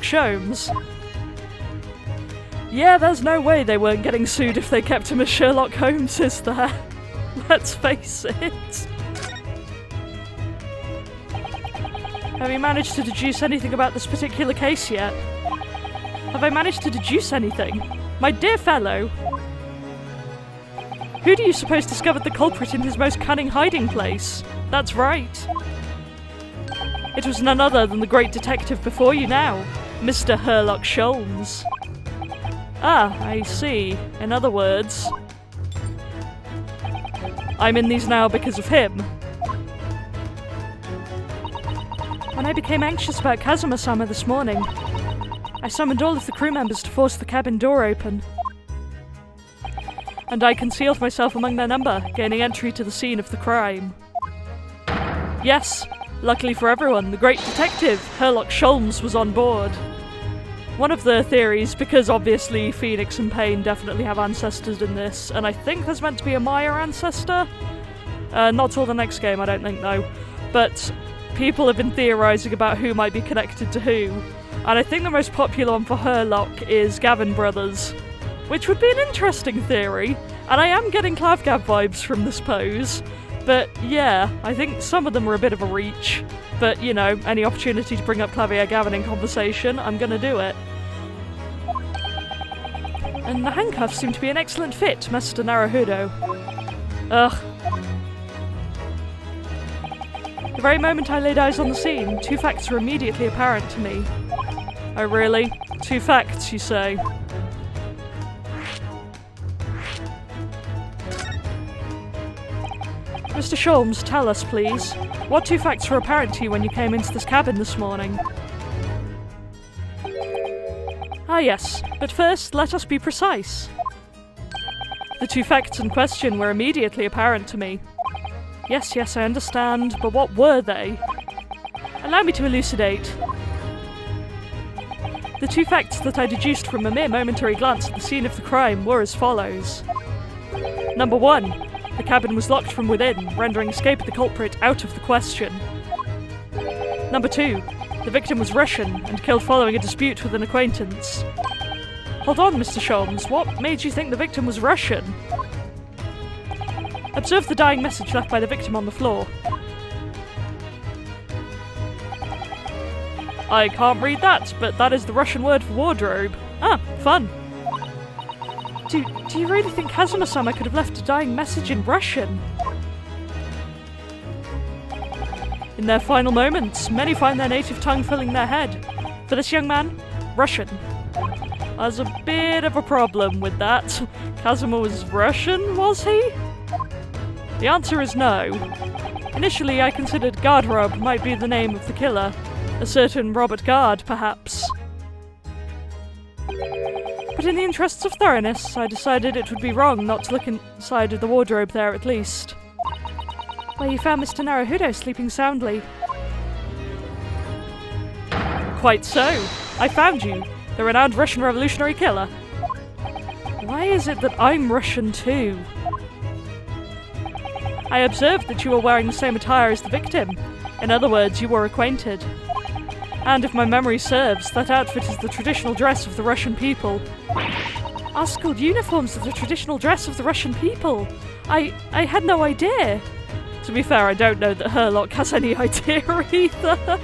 Sholmes. Yeah, there's no way they weren't getting sued if they kept him as Sherlock Holmes, is there? Let's face it. Have you managed to deduce anything about this particular case yet? Have I managed to deduce anything? My dear fellow! Who do you suppose discovered the culprit in his most cunning hiding place? That's right. It was none other than the great detective before you now, Mr. Sherlock Sholmes. Ah, I see. In other words, I'm in these now because of him. When I became anxious about Kazuma-sama this morning, I summoned all of the crew members to force the cabin door open. and I concealed myself among their number, gaining entry to the scene of the crime. Yes, luckily for everyone, the great detective, Herlock Sholmes, was on board. One of the theories, because obviously Phoenix and Payne definitely have ancestors in this, and I think there's meant to be a Maya ancestor? Not till the next game, I don't think, though. But people have been theorising about who might be connected to who, and I think the most popular one for Herlock is Gavin Brothers, which would be an interesting theory, and I am getting Clavgab vibes from this pose. But yeah, I think some of them are a bit of a reach. But, you know, any opportunity to bring up Clavier Gavin in conversation, I'm gonna do it. And the handcuffs seem to be an excellent fit, Mr. Naruhodo. Ugh. The very moment I laid eyes on the scene, 2 facts were immediately apparent to me. Oh really? 2 facts, you say? Mr. Sholmes, tell us, please. What 2 facts were apparent to you when you came into this cabin this morning? Ah yes, but first, let us be precise. The 2 facts in question were immediately apparent to me. Yes, I understand, but what were they? Allow me to elucidate. The 2 facts that I deduced from a mere momentary glance at the scene of the crime were as follows. Number 1. The cabin was locked from within, rendering escape of the culprit out of the question. Number 2. The victim was Russian and killed following a dispute with an acquaintance. Hold on, Mr. Sholmes, what made you think the victim was Russian? Observe the dying message left by the victim on the floor. I can't read that, but that is the Russian word for wardrobe. Ah, fun. Do you really think Kazuma-sama could have left a dying message in Russian? In their final moments, many find their native tongue filling their head. For this young man, Russian. There's a bit of a problem with that. Kazuma was Russian, was he? The answer is no. Initially, I considered Gardrob might be the name of the killer. A certain Robert Gard, perhaps. But in the interests of thoroughness, I decided it would be wrong not to look inside of the wardrobe there at least. Where you found Mr. Naruhodo sleeping soundly. Quite so. I found you, the renowned Russian revolutionary killer. Why is it that I'm Russian too? I observed that you were wearing the same attire as the victim. In other words, you were acquainted. And if my memory serves, that outfit is the traditional dress of the Russian people. Our school uniforms are the traditional dress of the Russian people. I had no idea. To be fair, I don't know that Herlock has any idea either.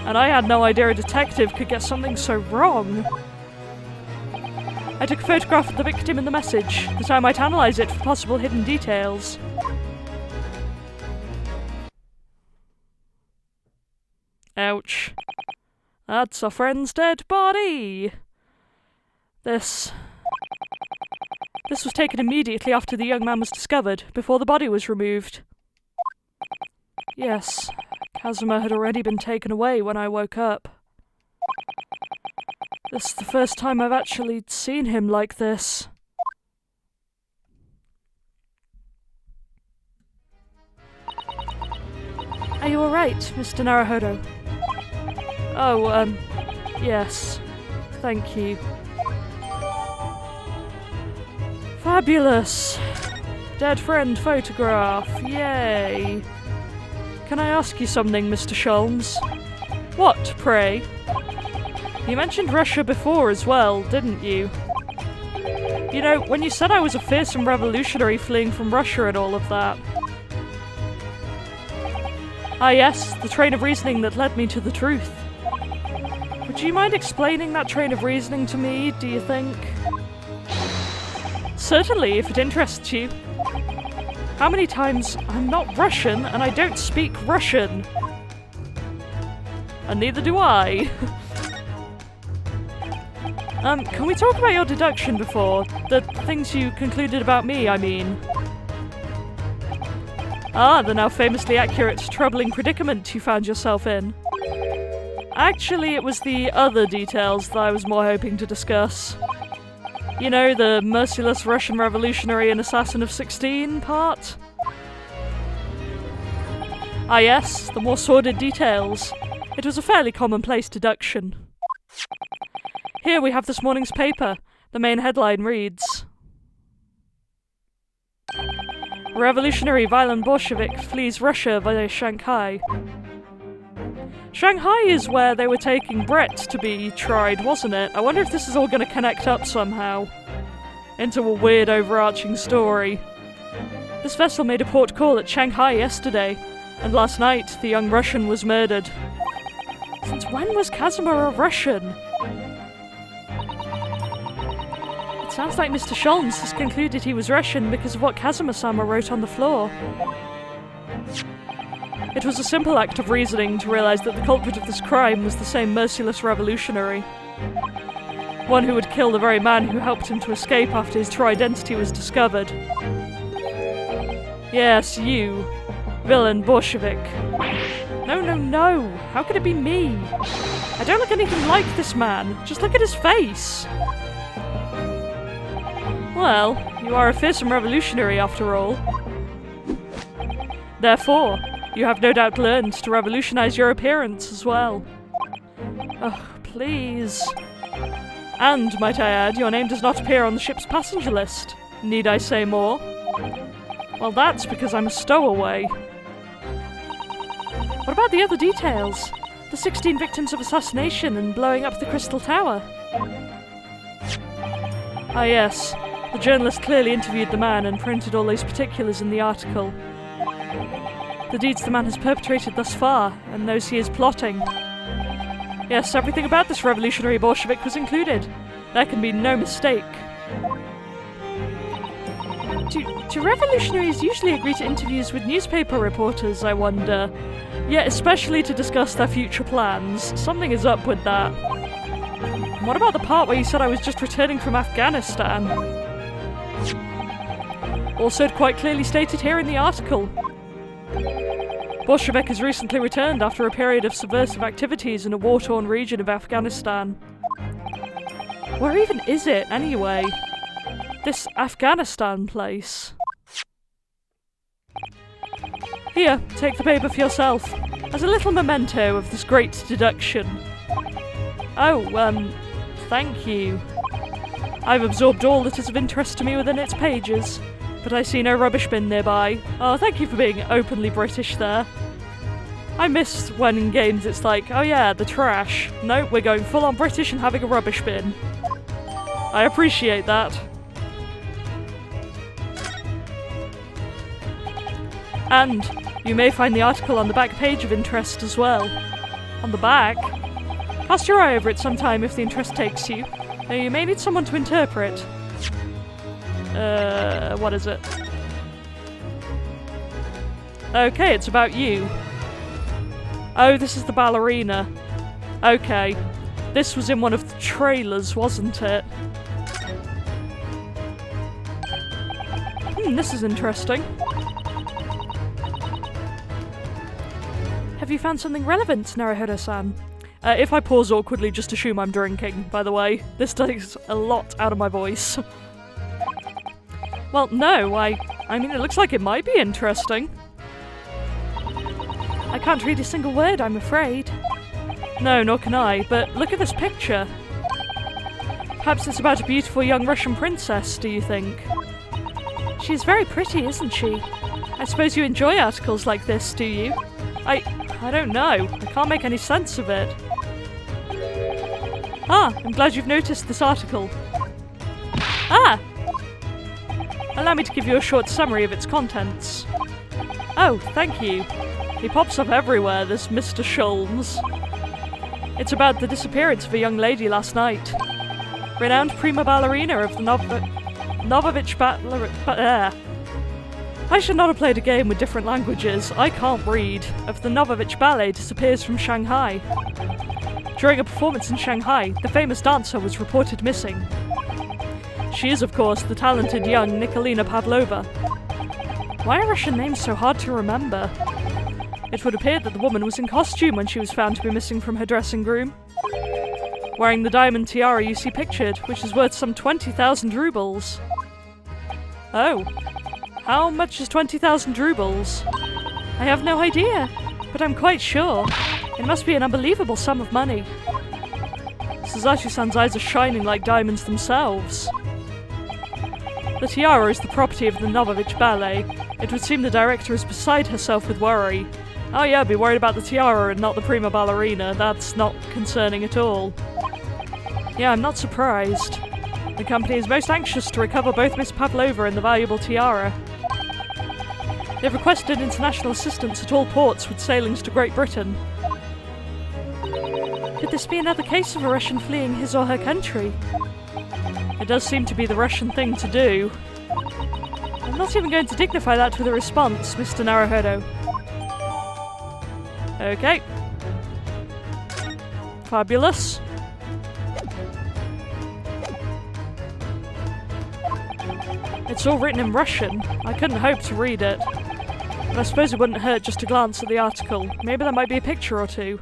And I had no idea a detective could get something so wrong. I took a photograph of the victim in the message, that I might analyse it for possible hidden details. Ouch. That's a friend's dead body! This was taken immediately after the young man was discovered, before the body was removed. Yes, Kazuma had already been taken away when I woke up. This is the first time I've actually seen him like this. Are you alright, Mr. Naruhodo? Oh, yes. Thank you. Fabulous! Dead friend photograph, yay! Can I ask you something, Mr. Sholmes? What, pray? You mentioned Russia before as well, didn't you? You know, when you said I was a fearsome revolutionary fleeing from Russia and all of that. Ah yes, the train of reasoning that led me to the truth. Would you mind explaining that train of reasoning to me, do you think? Certainly, if it interests you. How many times I'm not Russian and I don't speak Russian? And neither do I. Can we talk about your deduction before? The things you concluded about me, I mean. Ah, the now famously accurate, troubling predicament you found yourself in. Actually, it was the other details that I was more hoping to discuss. You know, the merciless Russian revolutionary and assassin of 16 part? Ah yes, the more sordid details. It was a fairly commonplace deduction. Here we have this morning's paper. The main headline reads: Revolutionary violent Bolshevik flees Russia via Shanghai. Shanghai is where they were taking Brett to be tried, wasn't it? I wonder if this is all going to connect up somehow into a weird overarching story. This vessel made a port call at Shanghai yesterday, and last night the young Russian was murdered. Since when was Casimir a Russian? It sounds like Mr. Sholmes has concluded he was Russian because of what Casimir-sama wrote on the floor. It was a simple act of reasoning to realize that the culprit of this crime was the same merciless revolutionary. One who would kill the very man who helped him to escape after his true identity was discovered. Yes, you. Villain Bolshevik. No, no, no. How could it be me? I don't look anything like this man. Just look at his face. Well, you are a fearsome revolutionary after all. Therefore, you have no doubt learned to revolutionize your appearance as well. Oh, please. And, might I add, your name does not appear on the ship's passenger list. Need I say more? Well, that's because I'm a stowaway. What about the other details? The 16 victims of assassination and blowing up the Crystal Tower? Ah yes, the journalist clearly interviewed the man and printed all those particulars in the article. The deeds the man has perpetrated thus far, and those he is plotting. Yes, everything about this revolutionary Bolshevik was included. There can be no mistake. Do revolutionaries usually agree to interviews with newspaper reporters, I wonder? Yeah, especially to discuss their future plans. Something is up with that. What about the part where you said I was just returning from Afghanistan? Also quite clearly stated here in the article. Bolshevik has recently returned after a period of subversive activities in a war-torn region of Afghanistan. Where even is it, anyway? This Afghanistan place. Here, take the paper for yourself, as a little memento of this great deduction. Oh, thank you. I've absorbed all that is of interest to me within its pages, but I see no rubbish bin nearby. Oh, thank you for being openly British there. I miss when in games it's like, oh yeah, the trash. No, we're going full on British and having a rubbish bin. I appreciate that. And you may find the article on the back page of interest as well. On the back? Cast your eye over it sometime if the interest takes you. Now you may need someone to interpret. What is it? Okay, it's about you. Oh, this is the ballerina. Okay. This was in one of the trailers, wasn't it? This is interesting. Have you found something relevant, Naruhodo-san? If I pause awkwardly, just assume I'm drinking, by the way. This takes a lot out of my voice. Well, no, I mean, it looks like it might be interesting. I can't read a single word, I'm afraid. No, nor can I, but look at this picture. Perhaps it's about a beautiful young Russian princess, do you think? She's very pretty, isn't she? I suppose you enjoy articles like this, do you? I don't know. I can't make any sense of it. Ah, I'm glad you've noticed this article. Ah! Allow me to give you a short summary of its contents. Oh, thank you. He pops up everywhere, this Mr. Sholmes. It's about the disappearance of a young lady last night. Renowned prima ballerina of the Novovich I should not have played a game with different languages. I can't read. Of the Novovich Ballet disappears from Shanghai. During a performance in Shanghai, the famous dancer was reported missing. She is, of course, the talented young Nikolina Pavlova. Why are Russian names so hard to remember? It would appear that the woman was in costume when she was found to be missing from her dressing room. wearing the diamond tiara you see pictured, which is worth some 20,000 rubles. Oh. How much is 20,000 rubles? I have no idea, but I'm quite sure. It must be an unbelievable sum of money. Suzaku-san's eyes are shining like diamonds themselves. The tiara is the property of the Novovich Ballet. It would seem the director is beside herself with worry. Oh yeah, be worried about the tiara and not the prima ballerina. That's not concerning at all. Yeah, I'm not surprised. The company is most anxious to recover both Miss Pavlova and the valuable tiara. They've requested international assistance at all ports with sailings to Great Britain. Could this be another case of a Russian fleeing his or her country? It does seem to be the Russian thing to do. I'm not even going to dignify that with a response, Mr. Naruhodo. Okay. Fabulous. It's all written in Russian. I couldn't hope to read it. But I suppose it wouldn't hurt just to glance at the article. Maybe there might be a picture or two.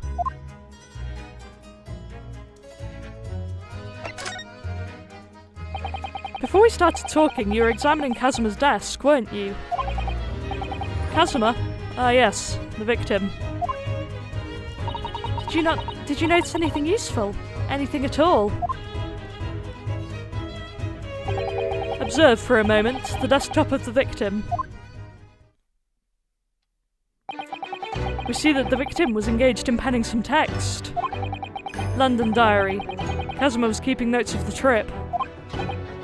Before we started talking, you were examining Kazuma's desk, weren't you? Kazuma? Ah, yes, the victim. Did you notice anything useful? Anything at all? Observe for a moment the desktop of the victim. We see that the victim was engaged in penning some text. London diary. Kazuma was keeping notes of the trip.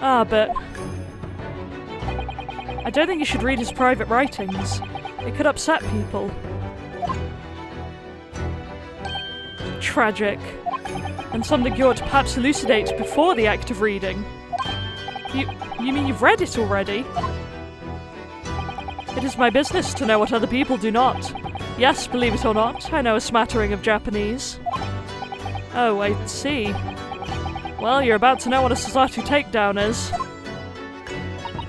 Ah, but I don't think you should read his private writings. It could upset people. Tragic. And something you ought to perhaps elucidate before the act of reading. You mean you've read it already? It is my business to know what other people do not. Yes, believe it or not, I know a smattering of Japanese. Oh, I see. Well, you're about to know what a Suzaku takedown is.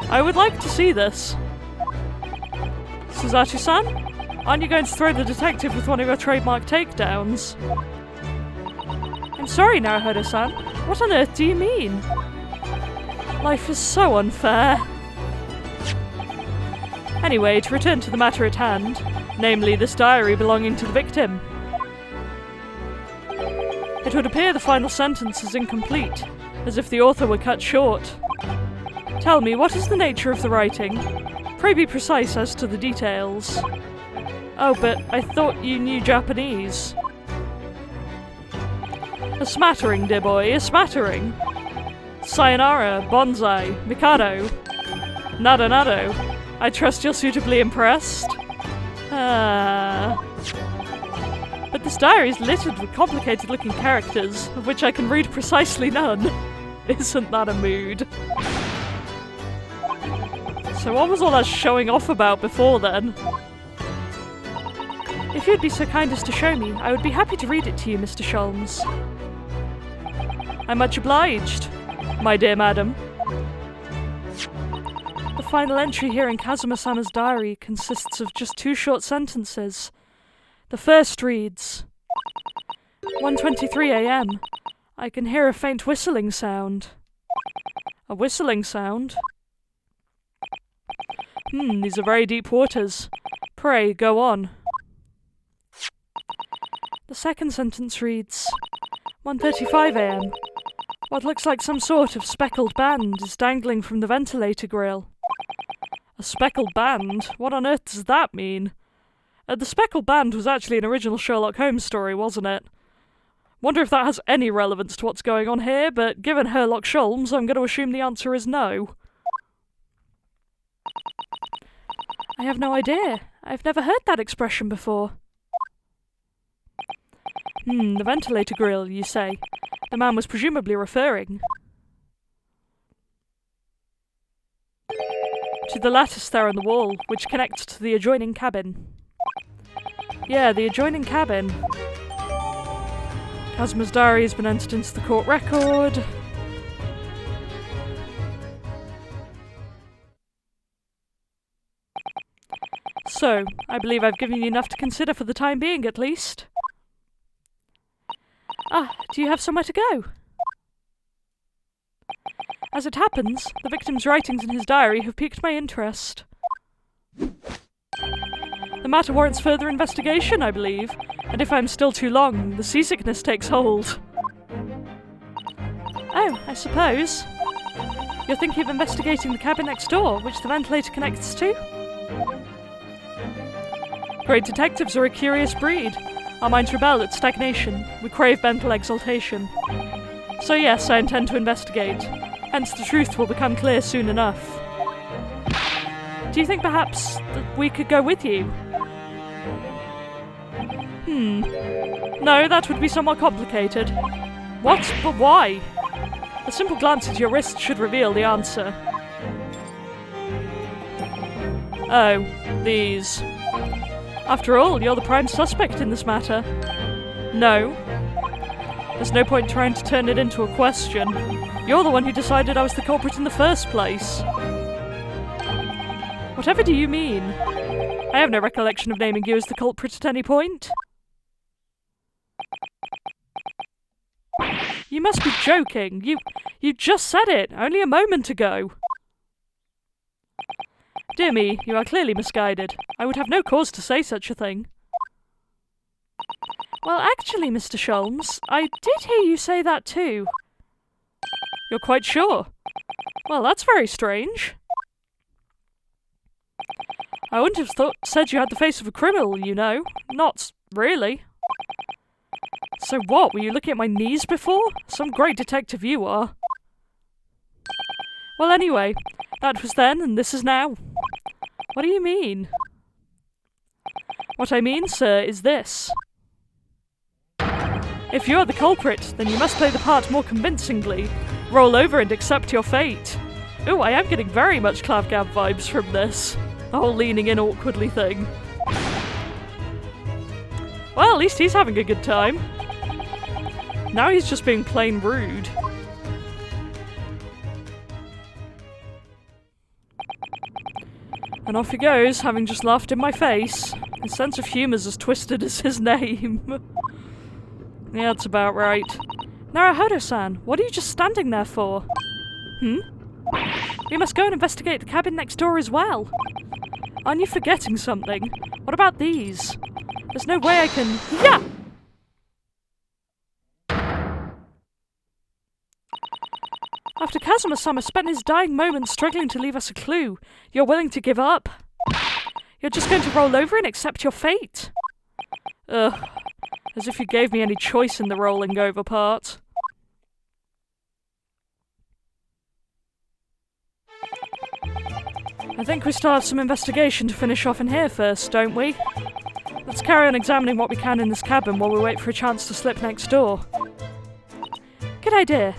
I would like to see this. Suzaku-san? Aren't you going to throw the detective with one of your trademark takedowns? I'm sorry, Naruhodo-san. What on earth do you mean? Life is so unfair. Anyway, to return to the matter at hand, namely this diary belonging to the victim. It would appear the final sentence is incomplete, as if the author were cut short. Tell me, what is the nature of the writing? Pray be precise as to the details. Oh, but I thought you knew Japanese. A smattering, dear boy, a smattering. Sayonara, bonsai, mikado. Nado nado. I trust you're suitably impressed. But this diary is littered with complicated-looking characters, of which I can read precisely none. Isn't that a mood? So what was all that showing off about before then? If you'd be so kind as to show me, I would be happy to read it to you, Mr. Sholmes. I'm much obliged, my dear madam. The final entry here in Kazuma-sama's diary consists of just 2 short sentences. The first reads, 1:23 a.m. I can hear a faint whistling sound. A whistling sound? These are very deep waters. Pray, go on. The second sentence reads, 1:35 a.m. What looks like some sort of speckled band is dangling from the ventilator grill. A speckled band? What on earth does that mean? The Speckled Band was actually an original Sherlock Holmes story, wasn't it? Wonder if that has any relevance to what's going on here, but given Sherlock Holmes, I'm going to assume the answer is no. I have no idea. I've never heard that expression before. The ventilator grill, you say? The man was presumably referring to the lattice there on the wall, which connects to the adjoining cabin. Yeah, the adjoining cabin. Kazuma's diary has been entered into the court record. So, I believe I've given you enough to consider for the time being, at least. Ah, do you have somewhere to go? As it happens, the victim's writings in his diary have piqued my interest. The matter warrants further investigation, I believe, and if I'm still too long, the seasickness takes hold. Oh, I suppose. You're thinking of investigating the cabin next door, which the ventilator connects to? Great detectives are a curious breed. Our minds rebel at stagnation. We crave mental exaltation. So yes, I intend to investigate. Hence the truth will become clear soon enough. Do you think perhaps that we could go with you? No, that would be somewhat complicated. What? But why? A simple glance at your wrist should reveal the answer. Oh, these. After all, you're the prime suspect in this matter. No. There's no point trying to turn it into a question. You're the one who decided I was the culprit in the first place. Whatever do you mean? I have no recollection of naming you as the culprit at any point. You must be joking. You just said it, only a moment ago. Dear me, you are clearly misguided. I would have no cause to say such a thing. Well, actually, Mr. Sholmes, I did hear you say that too. You're quite sure? Well, that's very strange. I wouldn't have said you had the face of a criminal, you know. Not really. So what, were you looking at my knees before? Some great detective you are. Well, anyway, that was then and this is now. What do you mean? What I mean, sir, is this. If you're the culprit, then you must play the part more convincingly. Roll over and accept your fate. Ooh, I am getting very much Clavgab vibes from this. The whole leaning in awkwardly thing. Well, at least he's having a good time. Now he's just being plain rude. And off he goes, having just laughed in my face. His sense of humour's as twisted as his name. Yeah, that's about right. Naruhodo-san, what are you just standing there for? We must go and investigate the cabin next door as well. Aren't you forgetting something? What about these? There's no way I can... Yeah! After Kazuma-sama spent his dying moments struggling to leave us a clue, you're willing to give up? You're just going to roll over and accept your fate? Ugh. As if you gave me any choice in the rolling over part. I think we still have some investigation to finish off in here first, don't we? Let's carry on examining what we can in this cabin while we wait for a chance to slip next door. Good idea.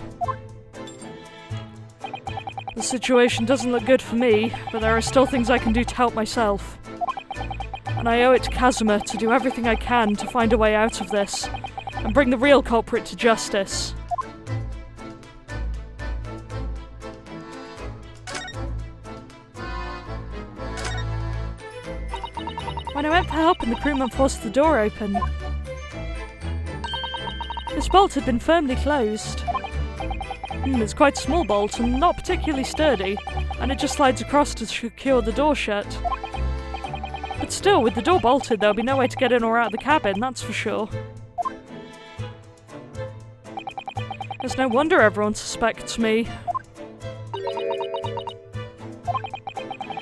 The situation doesn't look good for me, but there are still things I can do to help myself. And I owe it to Kazuma to do everything I can to find a way out of this, and bring the real culprit to justice. When I went for help and the crewman forced the door open, this bolt had been firmly closed. It's quite a small bolt and not particularly sturdy, and it just slides across to secure the door shut. But still, with the door bolted, there'll be no way to get in or out of the cabin, that's for sure. There's no wonder everyone suspects me.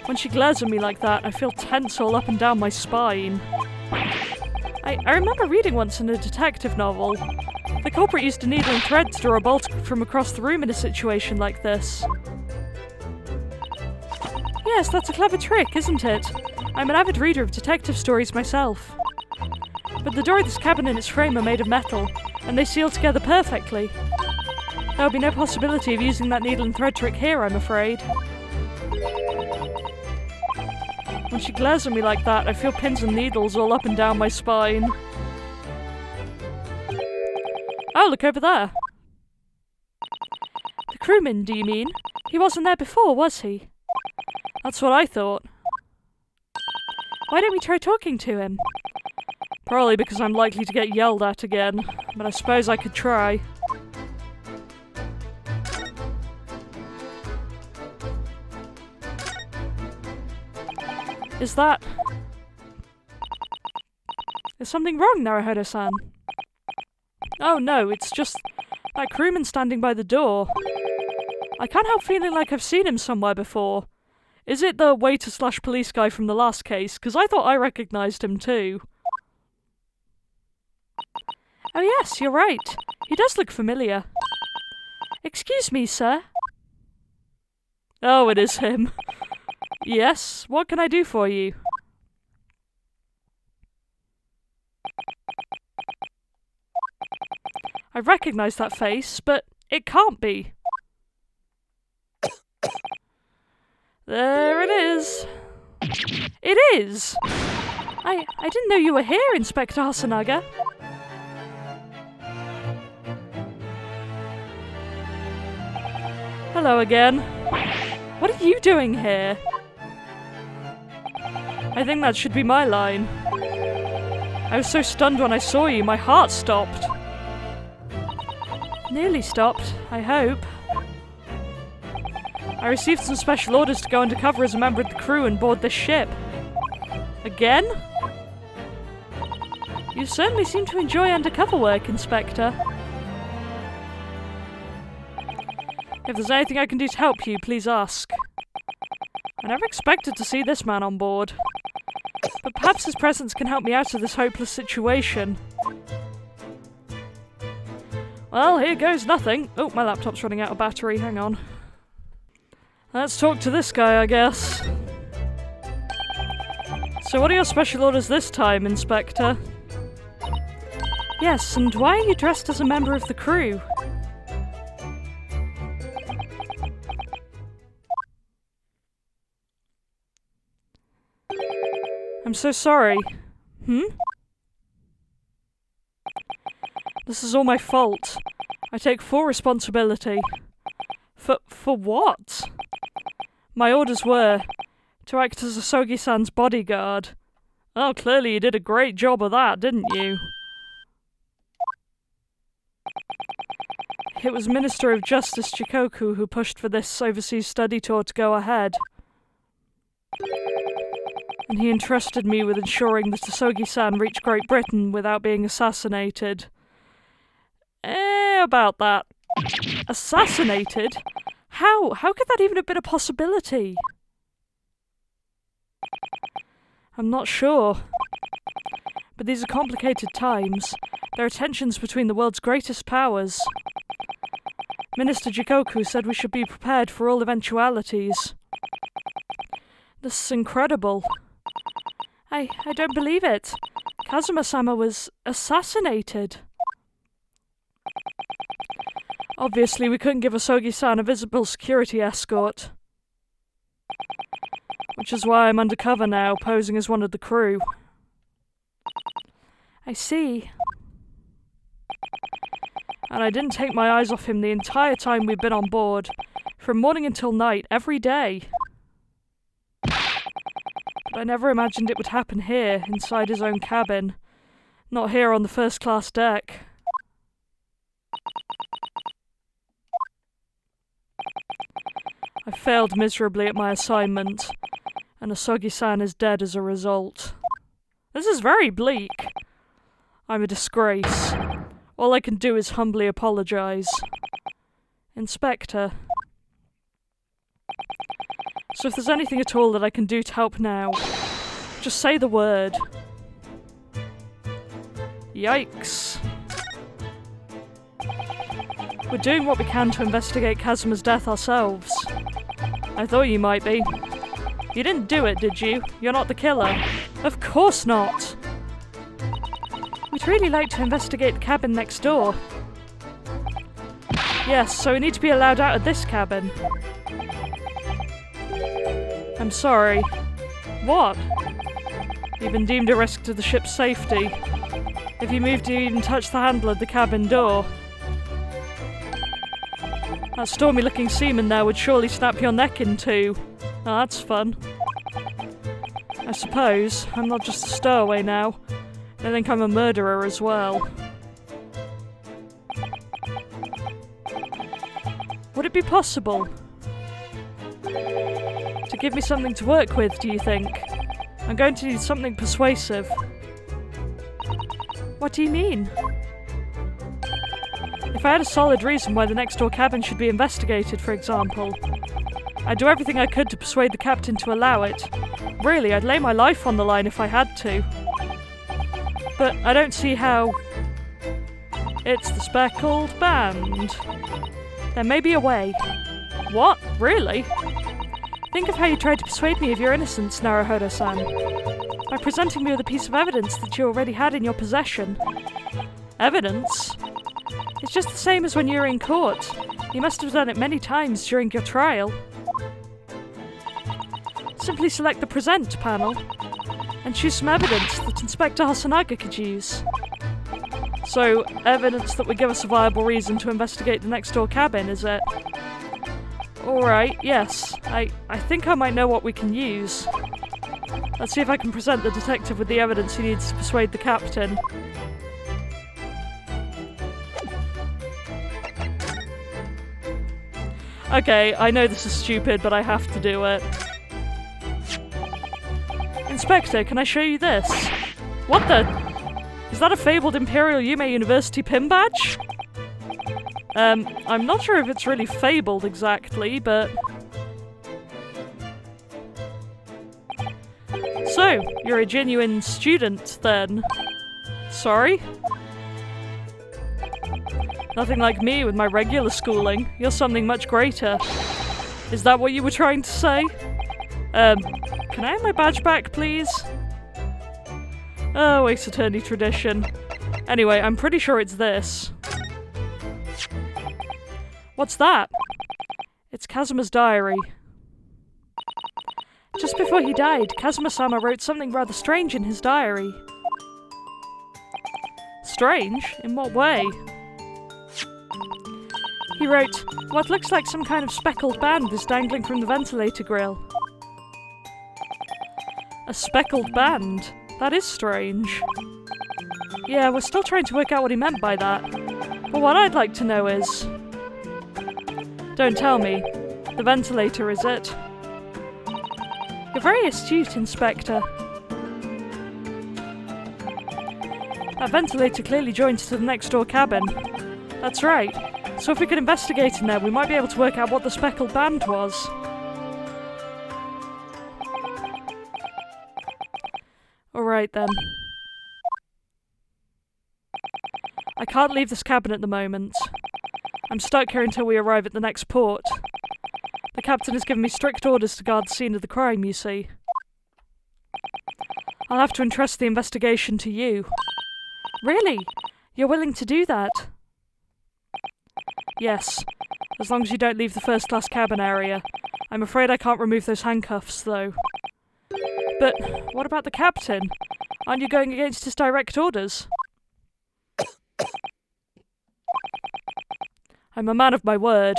When she glares at me like that, I feel tense all up and down my spine. I remember reading once in a detective novel. The culprit used a needle and thread to draw a bolt from across the room in a situation like this. Yes, that's a clever trick, isn't it? I'm an avid reader of detective stories myself. But the door of this cabin and its frame are made of metal, and they seal together perfectly. There will be no possibility of using that needle and thread trick here, I'm afraid. When she glares at me like that, I feel pins and needles all up and down my spine. Oh, look over there. The crewman, do you mean? He wasn't there before, was he? That's what I thought. Why don't we try talking to him? Probably because I'm likely to get yelled at again, but I suppose I could try. Is something wrong, Naruhodo-san? Oh no, it's just that crewman standing by the door. I can't help feeling like I've seen him somewhere before. Is it the waiter/police guy from the last case? Because I thought I recognised him too. Oh yes, you're right. He does look familiar. Excuse me, sir. Oh, it is him. Yes, what can I do for you? I recognise that face, but it can't be. There it is. It is! I didn't know you were here, Inspector Hasanaga. Hello again. What are you doing here? I think that should be my line. I was so stunned when I saw you, my heart stopped. Nearly stopped, I hope. I received some special orders to go undercover as a member of the crew and board this ship. Again? You certainly seem to enjoy undercover work, Inspector. If there's anything I can do to help you, please ask. I never expected to see this man on board. But perhaps his presence can help me out of this hopeless situation. Well, here goes nothing. Oh, my laptop's running out of battery, hang on. Let's talk to this guy, I guess. So what are your special orders this time, Inspector? Yes, and why are you dressed as a member of the crew? I'm so sorry. This is all my fault. I take full responsibility. For what? My orders were to act as Asogi-san's bodyguard. Oh, clearly you did a great job of that, didn't you? It was Minister of Justice Chikoku who pushed for this overseas study tour to go ahead. And he entrusted me with ensuring that Asogi-san reached Great Britain without being assassinated. About that. Assassinated? How? How could that even have been a possibility? I'm not sure. But these are complicated times. There are tensions between the world's greatest powers. Minister Jikoku said we should be prepared for all eventualities. This is incredible. I don't believe it. Kazuma-sama was assassinated. Obviously, we couldn't give Asogi-san a visible security escort. Which is why I'm undercover now, posing as one of the crew. I see. And I didn't take my eyes off him the entire time we've been on board. From morning until night, every day. But I never imagined it would happen here, inside his own cabin. Not here on the first-class deck. I failed miserably at my assignment, and Asogi-san is dead as a result. This is very bleak. I'm a disgrace. All I can do is humbly apologise. Inspector. So if there's anything at all that I can do to help now, just say the word. Yikes. We're doing what we can to investigate Kazuma's death ourselves. I thought you might be. You didn't do it, did you? You're not the killer. Of course not! We'd really like to investigate the cabin next door. Yes, so we need to be allowed out of this cabin. I'm sorry. What? You've been deemed a risk to the ship's safety. If you move to even touch the handle of the cabin door. That stormy-looking seaman there would surely snap your neck in two. Oh, that's fun. I suppose I'm not just a stowaway now. They think I'm a murderer as well. Would it be possible to give me something to work with, do you think? I'm going to need something persuasive. What do you mean? If I had a solid reason why the next door cabin should be investigated, for example, I'd do everything I could to persuade the captain to allow it. Really, I'd lay my life on the line if I had to. But I don't see how... It's the Speckled Band. There may be a way. What? Really? Think of how you tried to persuade me of your innocence, Naruhodo-san. By presenting me with a piece of evidence that you already had in your possession. Evidence? It's just the same as when you were in court. You must have done it many times during your trial. Simply select the Present panel and choose some evidence that Inspector Hasanaga could use. So, evidence that would give us a viable reason to investigate the next door cabin, is it? Alright, yes. I think I might know what we can use. Let's see if I can present the detective with the evidence he needs to persuade the captain. Okay, I know this is stupid, but I have to do it. Inspector, can I show you this? What the? Is that a fabled Imperial Yume University pin badge? I'm not sure if it's really fabled exactly, but... So, you're a genuine student, then? Sorry? Nothing like me with my regular schooling. You're something much greater. Is that what you were trying to say? Can I have my badge back, please? Oh, Ace Attorney tradition. Anyway, I'm pretty sure it's this. What's that? It's Kazuma's diary. Just before he died, Kazuma-sama wrote something rather strange in his diary. Strange? In what way? He wrote, "What looks like some kind of speckled band is dangling from the ventilator grill." A speckled band? That is strange. Yeah, we're still trying to work out what he meant by that. But what I'd like to know is... Don't tell me. The ventilator, is it? You're very astute, Inspector. That ventilator clearly joins to the next door cabin. That's right. So if we could investigate in there, we might be able to work out what the speckled band was. Alright then. I can't leave this cabin at the moment. I'm stuck here until we arrive at the next port. The captain has given me strict orders to guard the scene of the crime, you see. I'll have to entrust the investigation to you. Really? You're willing to do that? Yes, as long as you don't leave the first-class cabin area. I'm afraid I can't remove those handcuffs, though. But what about the captain? Aren't you going against his direct orders? I'm a man of my word.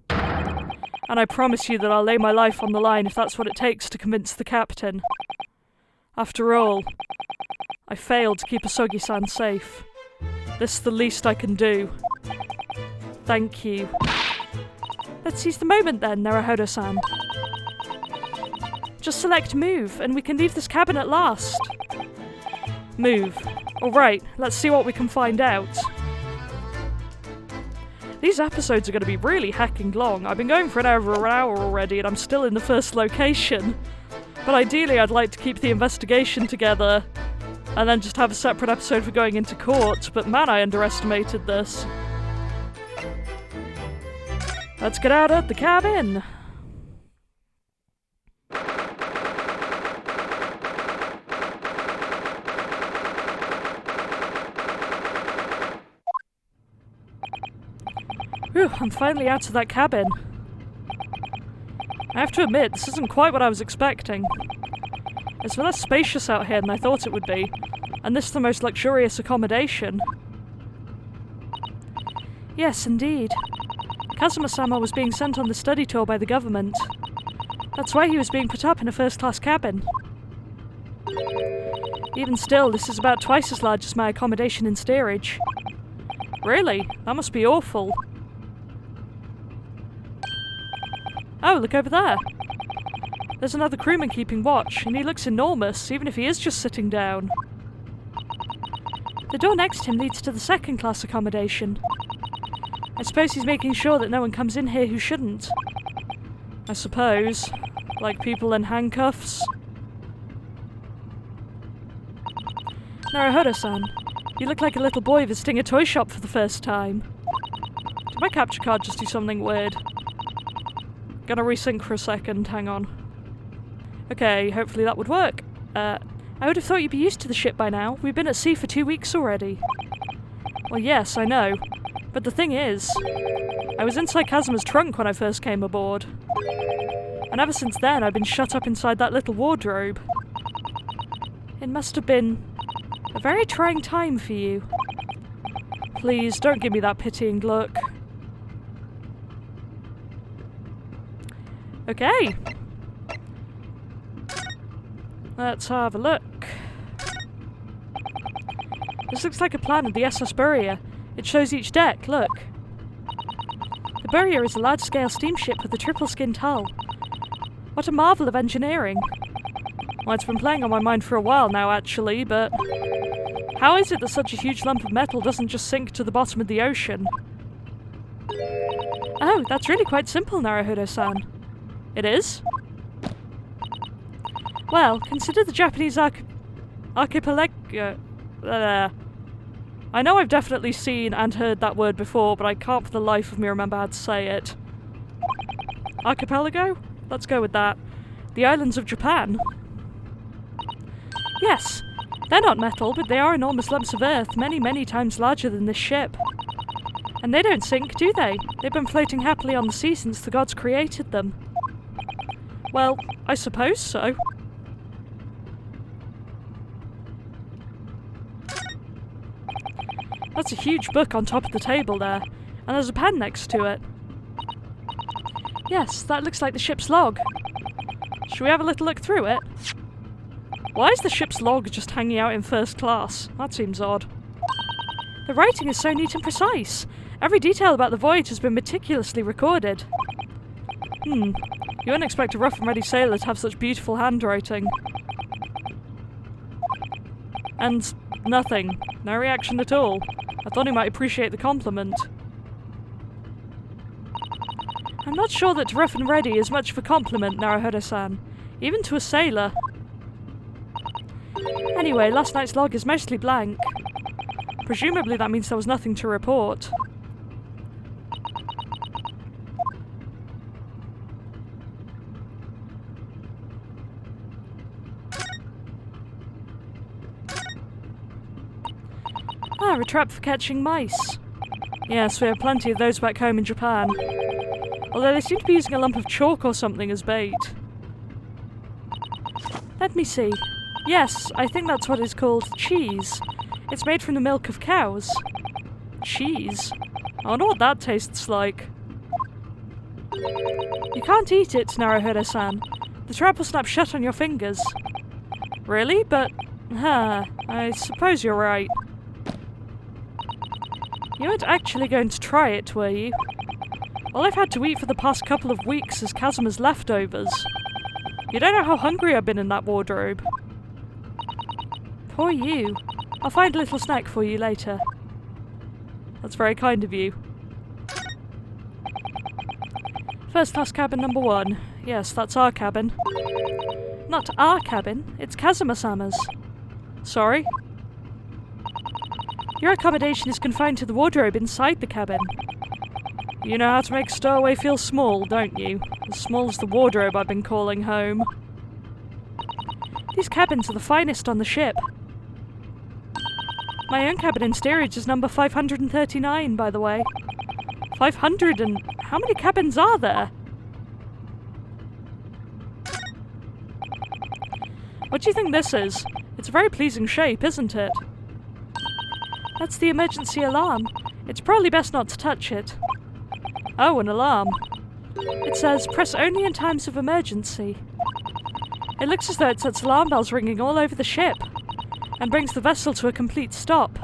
And I promise you that I'll lay my life on the line if that's what it takes to convince the captain. After all, I failed to keep Asogi-san safe. This is the least I can do. Thank you. Let's seize the moment then, Naruhodo-san. Just select move, and we can leave this cabin at last. Move. Alright, let's see what we can find out. These episodes are going to be really hecking long. I've been going for over an hour already, and I'm still in the first location. But ideally, I'd like to keep the investigation together, and then just have a separate episode for going into court, but man, I underestimated this. Let's get out of the cabin! Whew, I'm finally out of that cabin. I have to admit, this isn't quite what I was expecting. It's less spacious out here than I thought it would be, and this is the most luxurious accommodation. Yes, indeed. Kazuma-sama was being sent on the study tour by the government. That's why he was being put up in a first-class cabin. Even still, this is about twice as large as my accommodation in steerage. Really? That must be awful. Oh, look over there. There's another crewman keeping watch, and he looks enormous, even if he is just sitting down. The door next to him leads to the second-class accommodation. I suppose he's making sure that no one comes in here who shouldn't. I suppose. Like people in handcuffs. Naruhodo-san, you look like a little boy visiting a toy shop for the first time. Did my capture card just do something weird? Gonna resync for a second, hang on. Okay, hopefully that would work. I would have thought you'd be used to the ship by now. We've been at sea for 2 weeks already. Well, yes, I know. But the thing is, I was inside Kazuma's trunk when I first came aboard. And ever since then, I've been shut up inside that little wardrobe. It must have been a very trying time for you. Please, don't give me that pitying look. Okay. Let's have a look. This looks like a plan of the SS Burrier. It shows each deck, look. The Burrier is a large-scale steamship with a triple-skinned hull. What a marvel of engineering. Well, it's been playing on my mind for a while now, actually, but how is it that such a huge lump of metal doesn't just sink to the bottom of the ocean? Oh, that's really quite simple, Naruhodo-san. It is? Well, consider the Japanese archipelago... I know I've definitely seen and heard that word before, but I can't for the life of me remember how to say it. Archipelago? Let's go with that. The islands of Japan. Yes, they're not metal, but they are enormous lumps of earth, many, many times larger than this ship. And they don't sink, do they? They've been floating happily on the sea since the gods created them. Well, I suppose so. That's a huge book on top of the table there, and there's a pen next to it. Yes, that looks like the ship's log. Shall we have a little look through it? Why is the ship's log just hanging out in first class? That seems odd. The writing is so neat and precise. Every detail about the voyage has been meticulously recorded. You wouldn't expect a rough and ready sailor to have such beautiful handwriting. And nothing. No reaction at all. I thought he might appreciate the compliment. I'm not sure that rough and ready is much of a compliment, Naruhodo-san. Even to a sailor. Anyway, last night's log is mostly blank. Presumably that means there was nothing to report. Ah, a trap for catching mice. Yes, we have plenty of those back home in Japan. Although they seem to be using a lump of chalk or something as bait. Let me see. Yes, I think that's what is called cheese. It's made from the milk of cows. Cheese? I wonder what that tastes like. You can't eat it, Naruhodo-san. The trap will snap shut on your fingers. Really? But... I suppose you're right. You weren't actually going to try it, were you? All I've had to eat for the past couple of weeks is Kazuma's leftovers. You don't know how hungry I've been in that wardrobe. Poor you. I'll find a little snack for you later. That's very kind of you. First class cabin number 1. Yes, that's our cabin. Not our cabin, it's Kazuma-sama's. Sorry? Your accommodation is confined to the wardrobe inside the cabin. You know how to make a stowaway feel small, don't you? As small as the wardrobe I've been calling home. These cabins are the finest on the ship. My own cabin in steerage is number 539, by the way. 500 and... how many cabins are there? What do you think this is? It's a very pleasing shape, isn't it? That's the emergency alarm. It's probably best not to touch it. Oh, an alarm. It says, press only in times of emergency. It looks as though it sets alarm bells ringing all over the ship. and brings the vessel to a complete stop.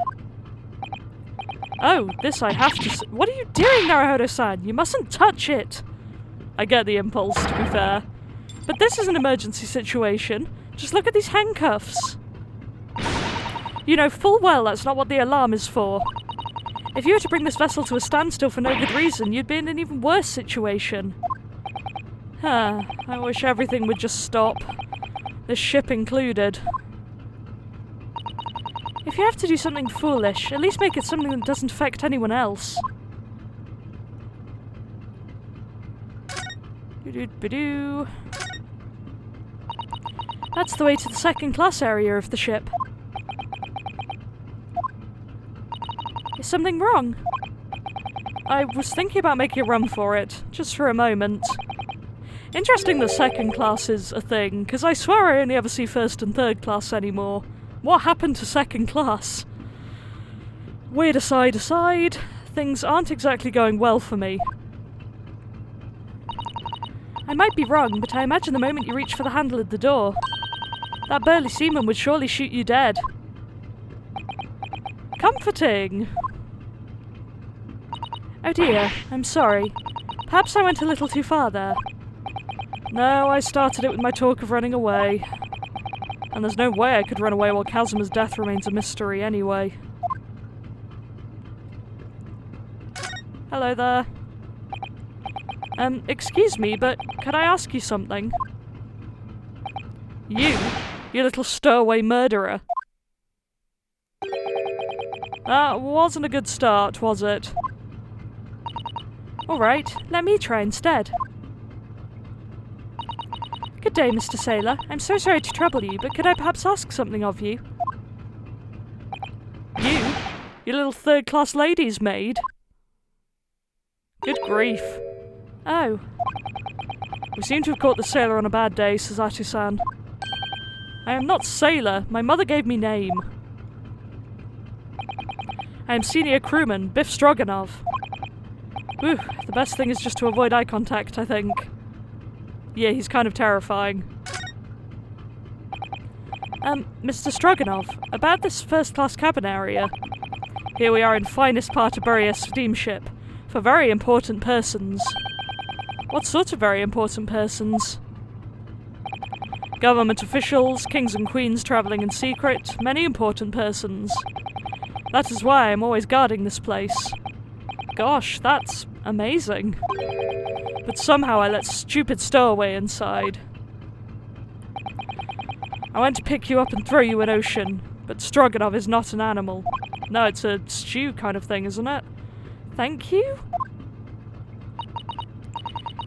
Oh, this I have to What are you doing, Naruhodo-san? You mustn't touch it! I get the impulse, to be fair. But this is an emergency situation. Just look at these handcuffs. You know full well that's not what the alarm is for. If you were to bring this vessel to a standstill for no good reason, you'd be in an even worse situation. Huh, I wish everything would just stop. This ship included. If you have to do something foolish, at least make it something that doesn't affect anyone else. Doo-doo-ba-doo. That's the way to the second class area of the ship. Is something wrong? I was thinking about making a run for it, just for a moment. Interesting that second class is a thing, because I swear I only ever see first and third class anymore. What happened to second class? Weird aside, things aren't exactly going well for me. I might be wrong, but I imagine the moment you reach for the handle of the door, that burly seaman would surely shoot you dead. Comforting! Oh dear, I'm sorry. Perhaps I went a little too far there. No, I started it with my talk of running away. And there's no way I could run away while Kazuma's death remains a mystery anyway. Hello there. Excuse me, but could I ask you something? You little stowaway murderer. That wasn't a good start, was it? Alright, let me try instead. Good day, Mr. Sailor. I'm so sorry to trouble you, but could I perhaps ask something of you? You little third-class lady's maid? Good grief. Oh. We seem to have caught the sailor on a bad day, Suzato-san. I am not Sailor. My mother gave me name. I am senior crewman, Biff Stroganoff. Whew, the best thing is just to avoid eye contact, I think. Yeah, he's kind of terrifying. Mr. Stroganoff, about this first-class cabin area. Here we are in finest part of Buryas steamship, for very important persons. What sort of very important persons? Government officials, kings and queens travelling in secret, many important persons. That is why I'm always guarding this place. Gosh, that's amazing. But somehow I let stupid stowaway inside. I went to pick you up and throw you in ocean, but Stroganoff is not an animal. No, it's a stew kind of thing, isn't it? Thank you?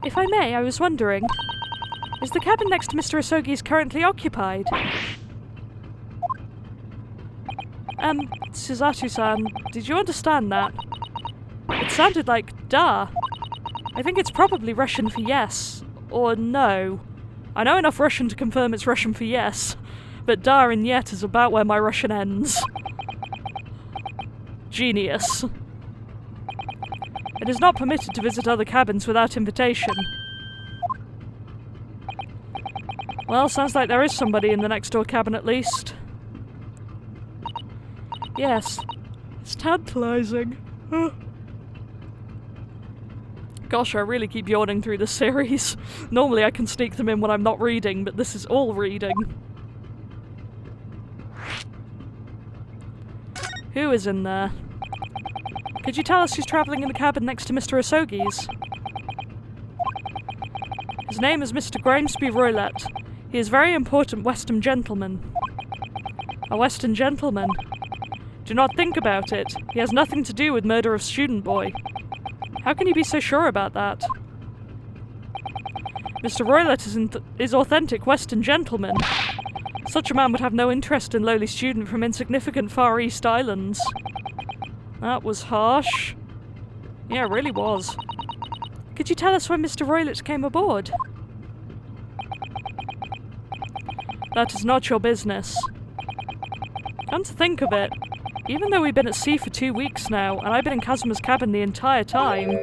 If I may, I was wondering, is the cabin next to Mr. Asogi's currently occupied? Suzato-san, did you understand that? It sounded like da. I think it's probably Russian for yes, or no. I know enough Russian to confirm it's Russian for yes, but da and yet is about where my Russian ends. Genius. It is not permitted to visit other cabins without invitation. Well, sounds like there is somebody in the next door cabin at least. Yes. It's tantalizing. Gosh, I really keep yawning through this series. Normally I can sneak them in when I'm not reading, but this is all reading. Who is in there? Could you tell us who's travelling in the cabin next to Mr. Asogi's? His name is Mr. Grimesby Roylett. He is a very important Western gentleman. A Western gentleman? Do not think about it. He has nothing to do with murder of student boy. How can you be so sure about that? Mr. Roylett is authentic Western gentleman. Such a man would have no interest in lowly student from insignificant Far East islands. That was harsh. Yeah, it really was. Could you tell us when Mr. Roylett came aboard? That is not your business. Come to think of it, even though we've been at sea for 2 weeks now, and I've been in Kazuma's cabin the entire time,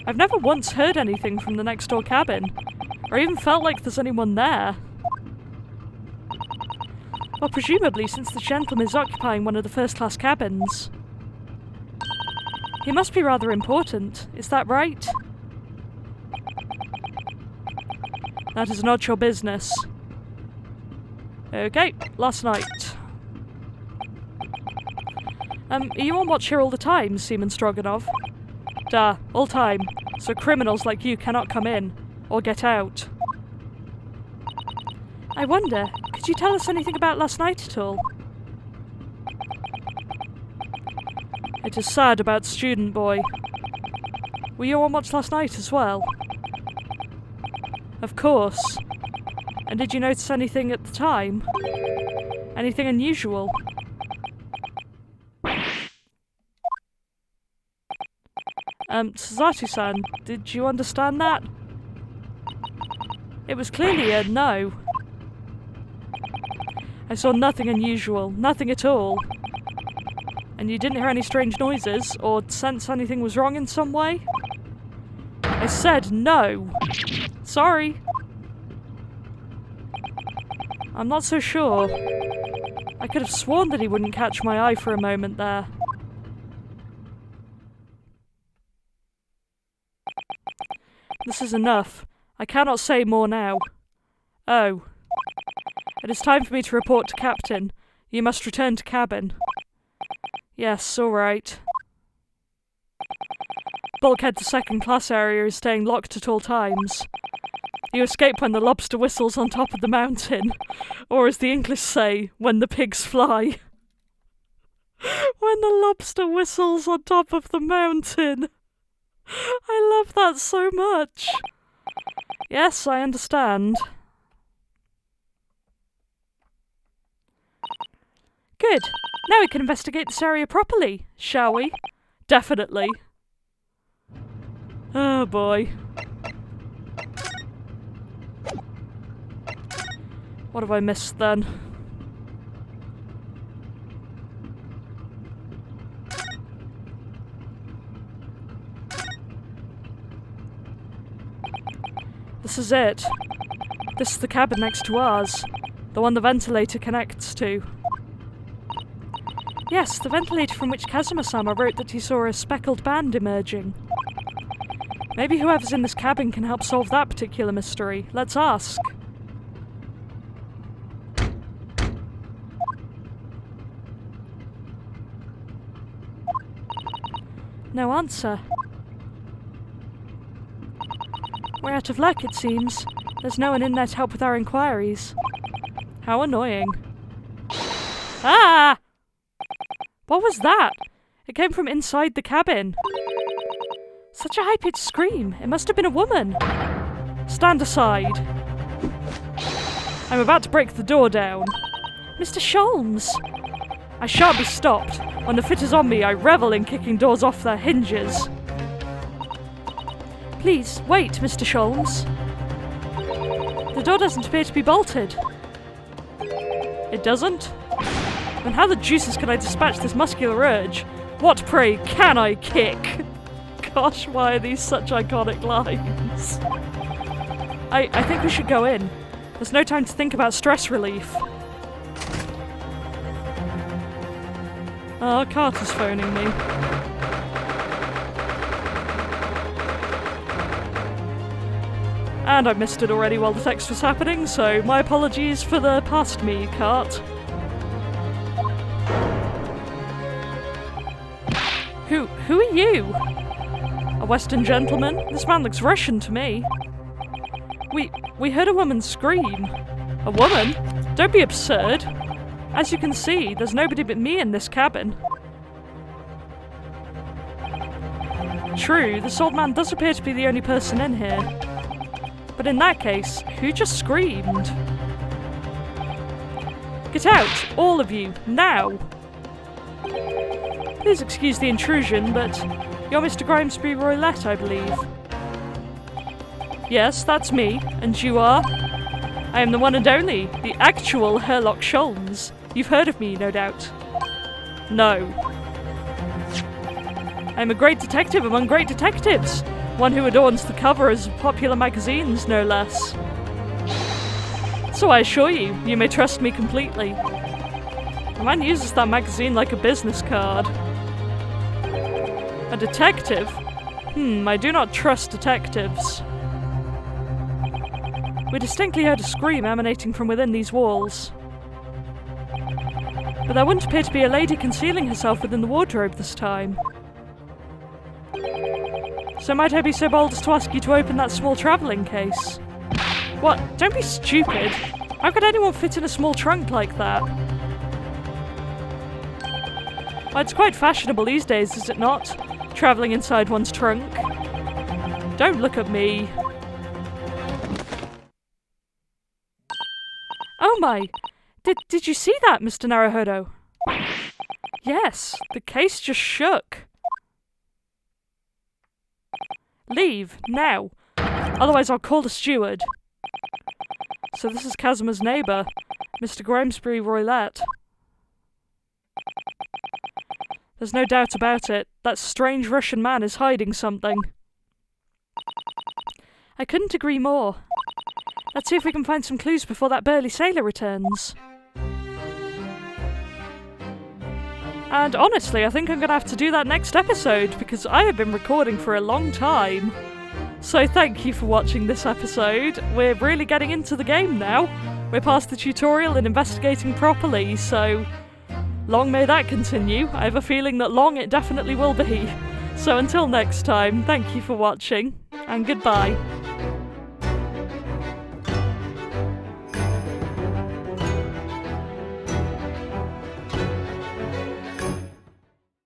I've never once heard anything from the next door cabin, or even felt like there's anyone there. Well, presumably since the gentleman is occupying one of the first-class cabins. He must be rather important, is that right? That is not your business. Okay, last night. Are you on watch here all the time, Seaman Stroganov? Duh, all time. So criminals like you cannot come in, or get out. I wonder, could you tell us anything about last night at all? It is sad about Student Boy. Were you on watch last night as well? Of course. And did you notice anything at the time? Anything unusual? Sazatu-san, did you understand that? It was clearly a no. I saw nothing unusual, nothing at all. And you didn't hear any strange noises, or sense anything was wrong in some way? I said no. Sorry. I'm not so sure. I could have sworn that he wouldn't catch my eye for a moment there. This is enough. I cannot say more now. Oh. It is time for me to report to Captain. You must return to cabin. Yes, all right. Bulkhead to second class area is staying locked at all times. You escape when the lobster whistles on top of the mountain. Or as the English say, when the pigs fly. When the lobster whistles on top of the mountain. I love that so much. Yes, I understand. Good. Now we can investigate this area properly, shall we? Definitely. Oh boy. What have I missed then? This is it. This is the cabin next to ours. The one the ventilator connects to. Yes, the ventilator from which Kazuma-sama wrote that he saw a speckled band emerging. Maybe whoever's in this cabin can help solve that particular mystery. Let's ask. No answer. We're out of luck, it seems. There's no one in there to help with our inquiries. How annoying. Ah! What was that? It came from inside the cabin. Such a high-pitched scream. It must have been a woman. Stand aside. I'm about to break the door down. Mr. Sholmes! I shan't be stopped. When the fit is on me, I revel in kicking doors off their hinges. Please, wait, Mr. Sholmes. The door doesn't appear to be bolted. It doesn't? Then how the juices can I dispatch this muscular urge? What, pray, can I kick? Gosh, why are these such iconic lines? I think we should go in. There's no time to think about stress relief. Oh, Carter's phoning me. And I missed it already while the text was happening, so my apologies for the past me, Cart. Who are you? A Western gentleman? This man looks Russian to me. We heard a woman scream. A woman? Don't be absurd. As you can see, there's nobody but me in this cabin. True, this old man does appear to be the only person in here. But in that case, who just screamed? Get out, all of you, now! Please excuse the intrusion, but you're Mr. Grimesby Roylette, I believe. Yes, that's me, and you are? I am the one and only, the actual Herlock Sholmes. You've heard of me, no doubt. No. I'm a great detective among great detectives. One who adorns the covers of popular magazines, no less. So I assure you, you may trust me completely. The man uses that magazine like a business card. A detective? I do not trust detectives. We distinctly heard a scream emanating from within these walls. But there wouldn't appear to be a lady concealing herself within the wardrobe this time. So might I be so bold as to ask you to open that small travelling case? What? Don't be stupid. How could anyone fit in a small trunk like that? Well, it's quite fashionable these days, is it not? Travelling inside one's trunk. Don't look at me. Oh my! Did you see that, Mr. Naruhodo? Yes, the case just shook. Leave, now. Otherwise I'll call the steward. So this is Kazuma's neighbour, Mr. Grimesbury Roylette. There's no doubt about it. That strange Russian man is hiding something. I couldn't agree more. Let's see if we can find some clues before that burly sailor returns. And honestly, I think I'm going to have to do that next episode because I have been recording for a long time. So thank you for watching this episode. We're really getting into the game now. We're past the tutorial and investigating properly, so long may that continue. I have a feeling that long it definitely will be. So until next time, thank you for watching, and goodbye.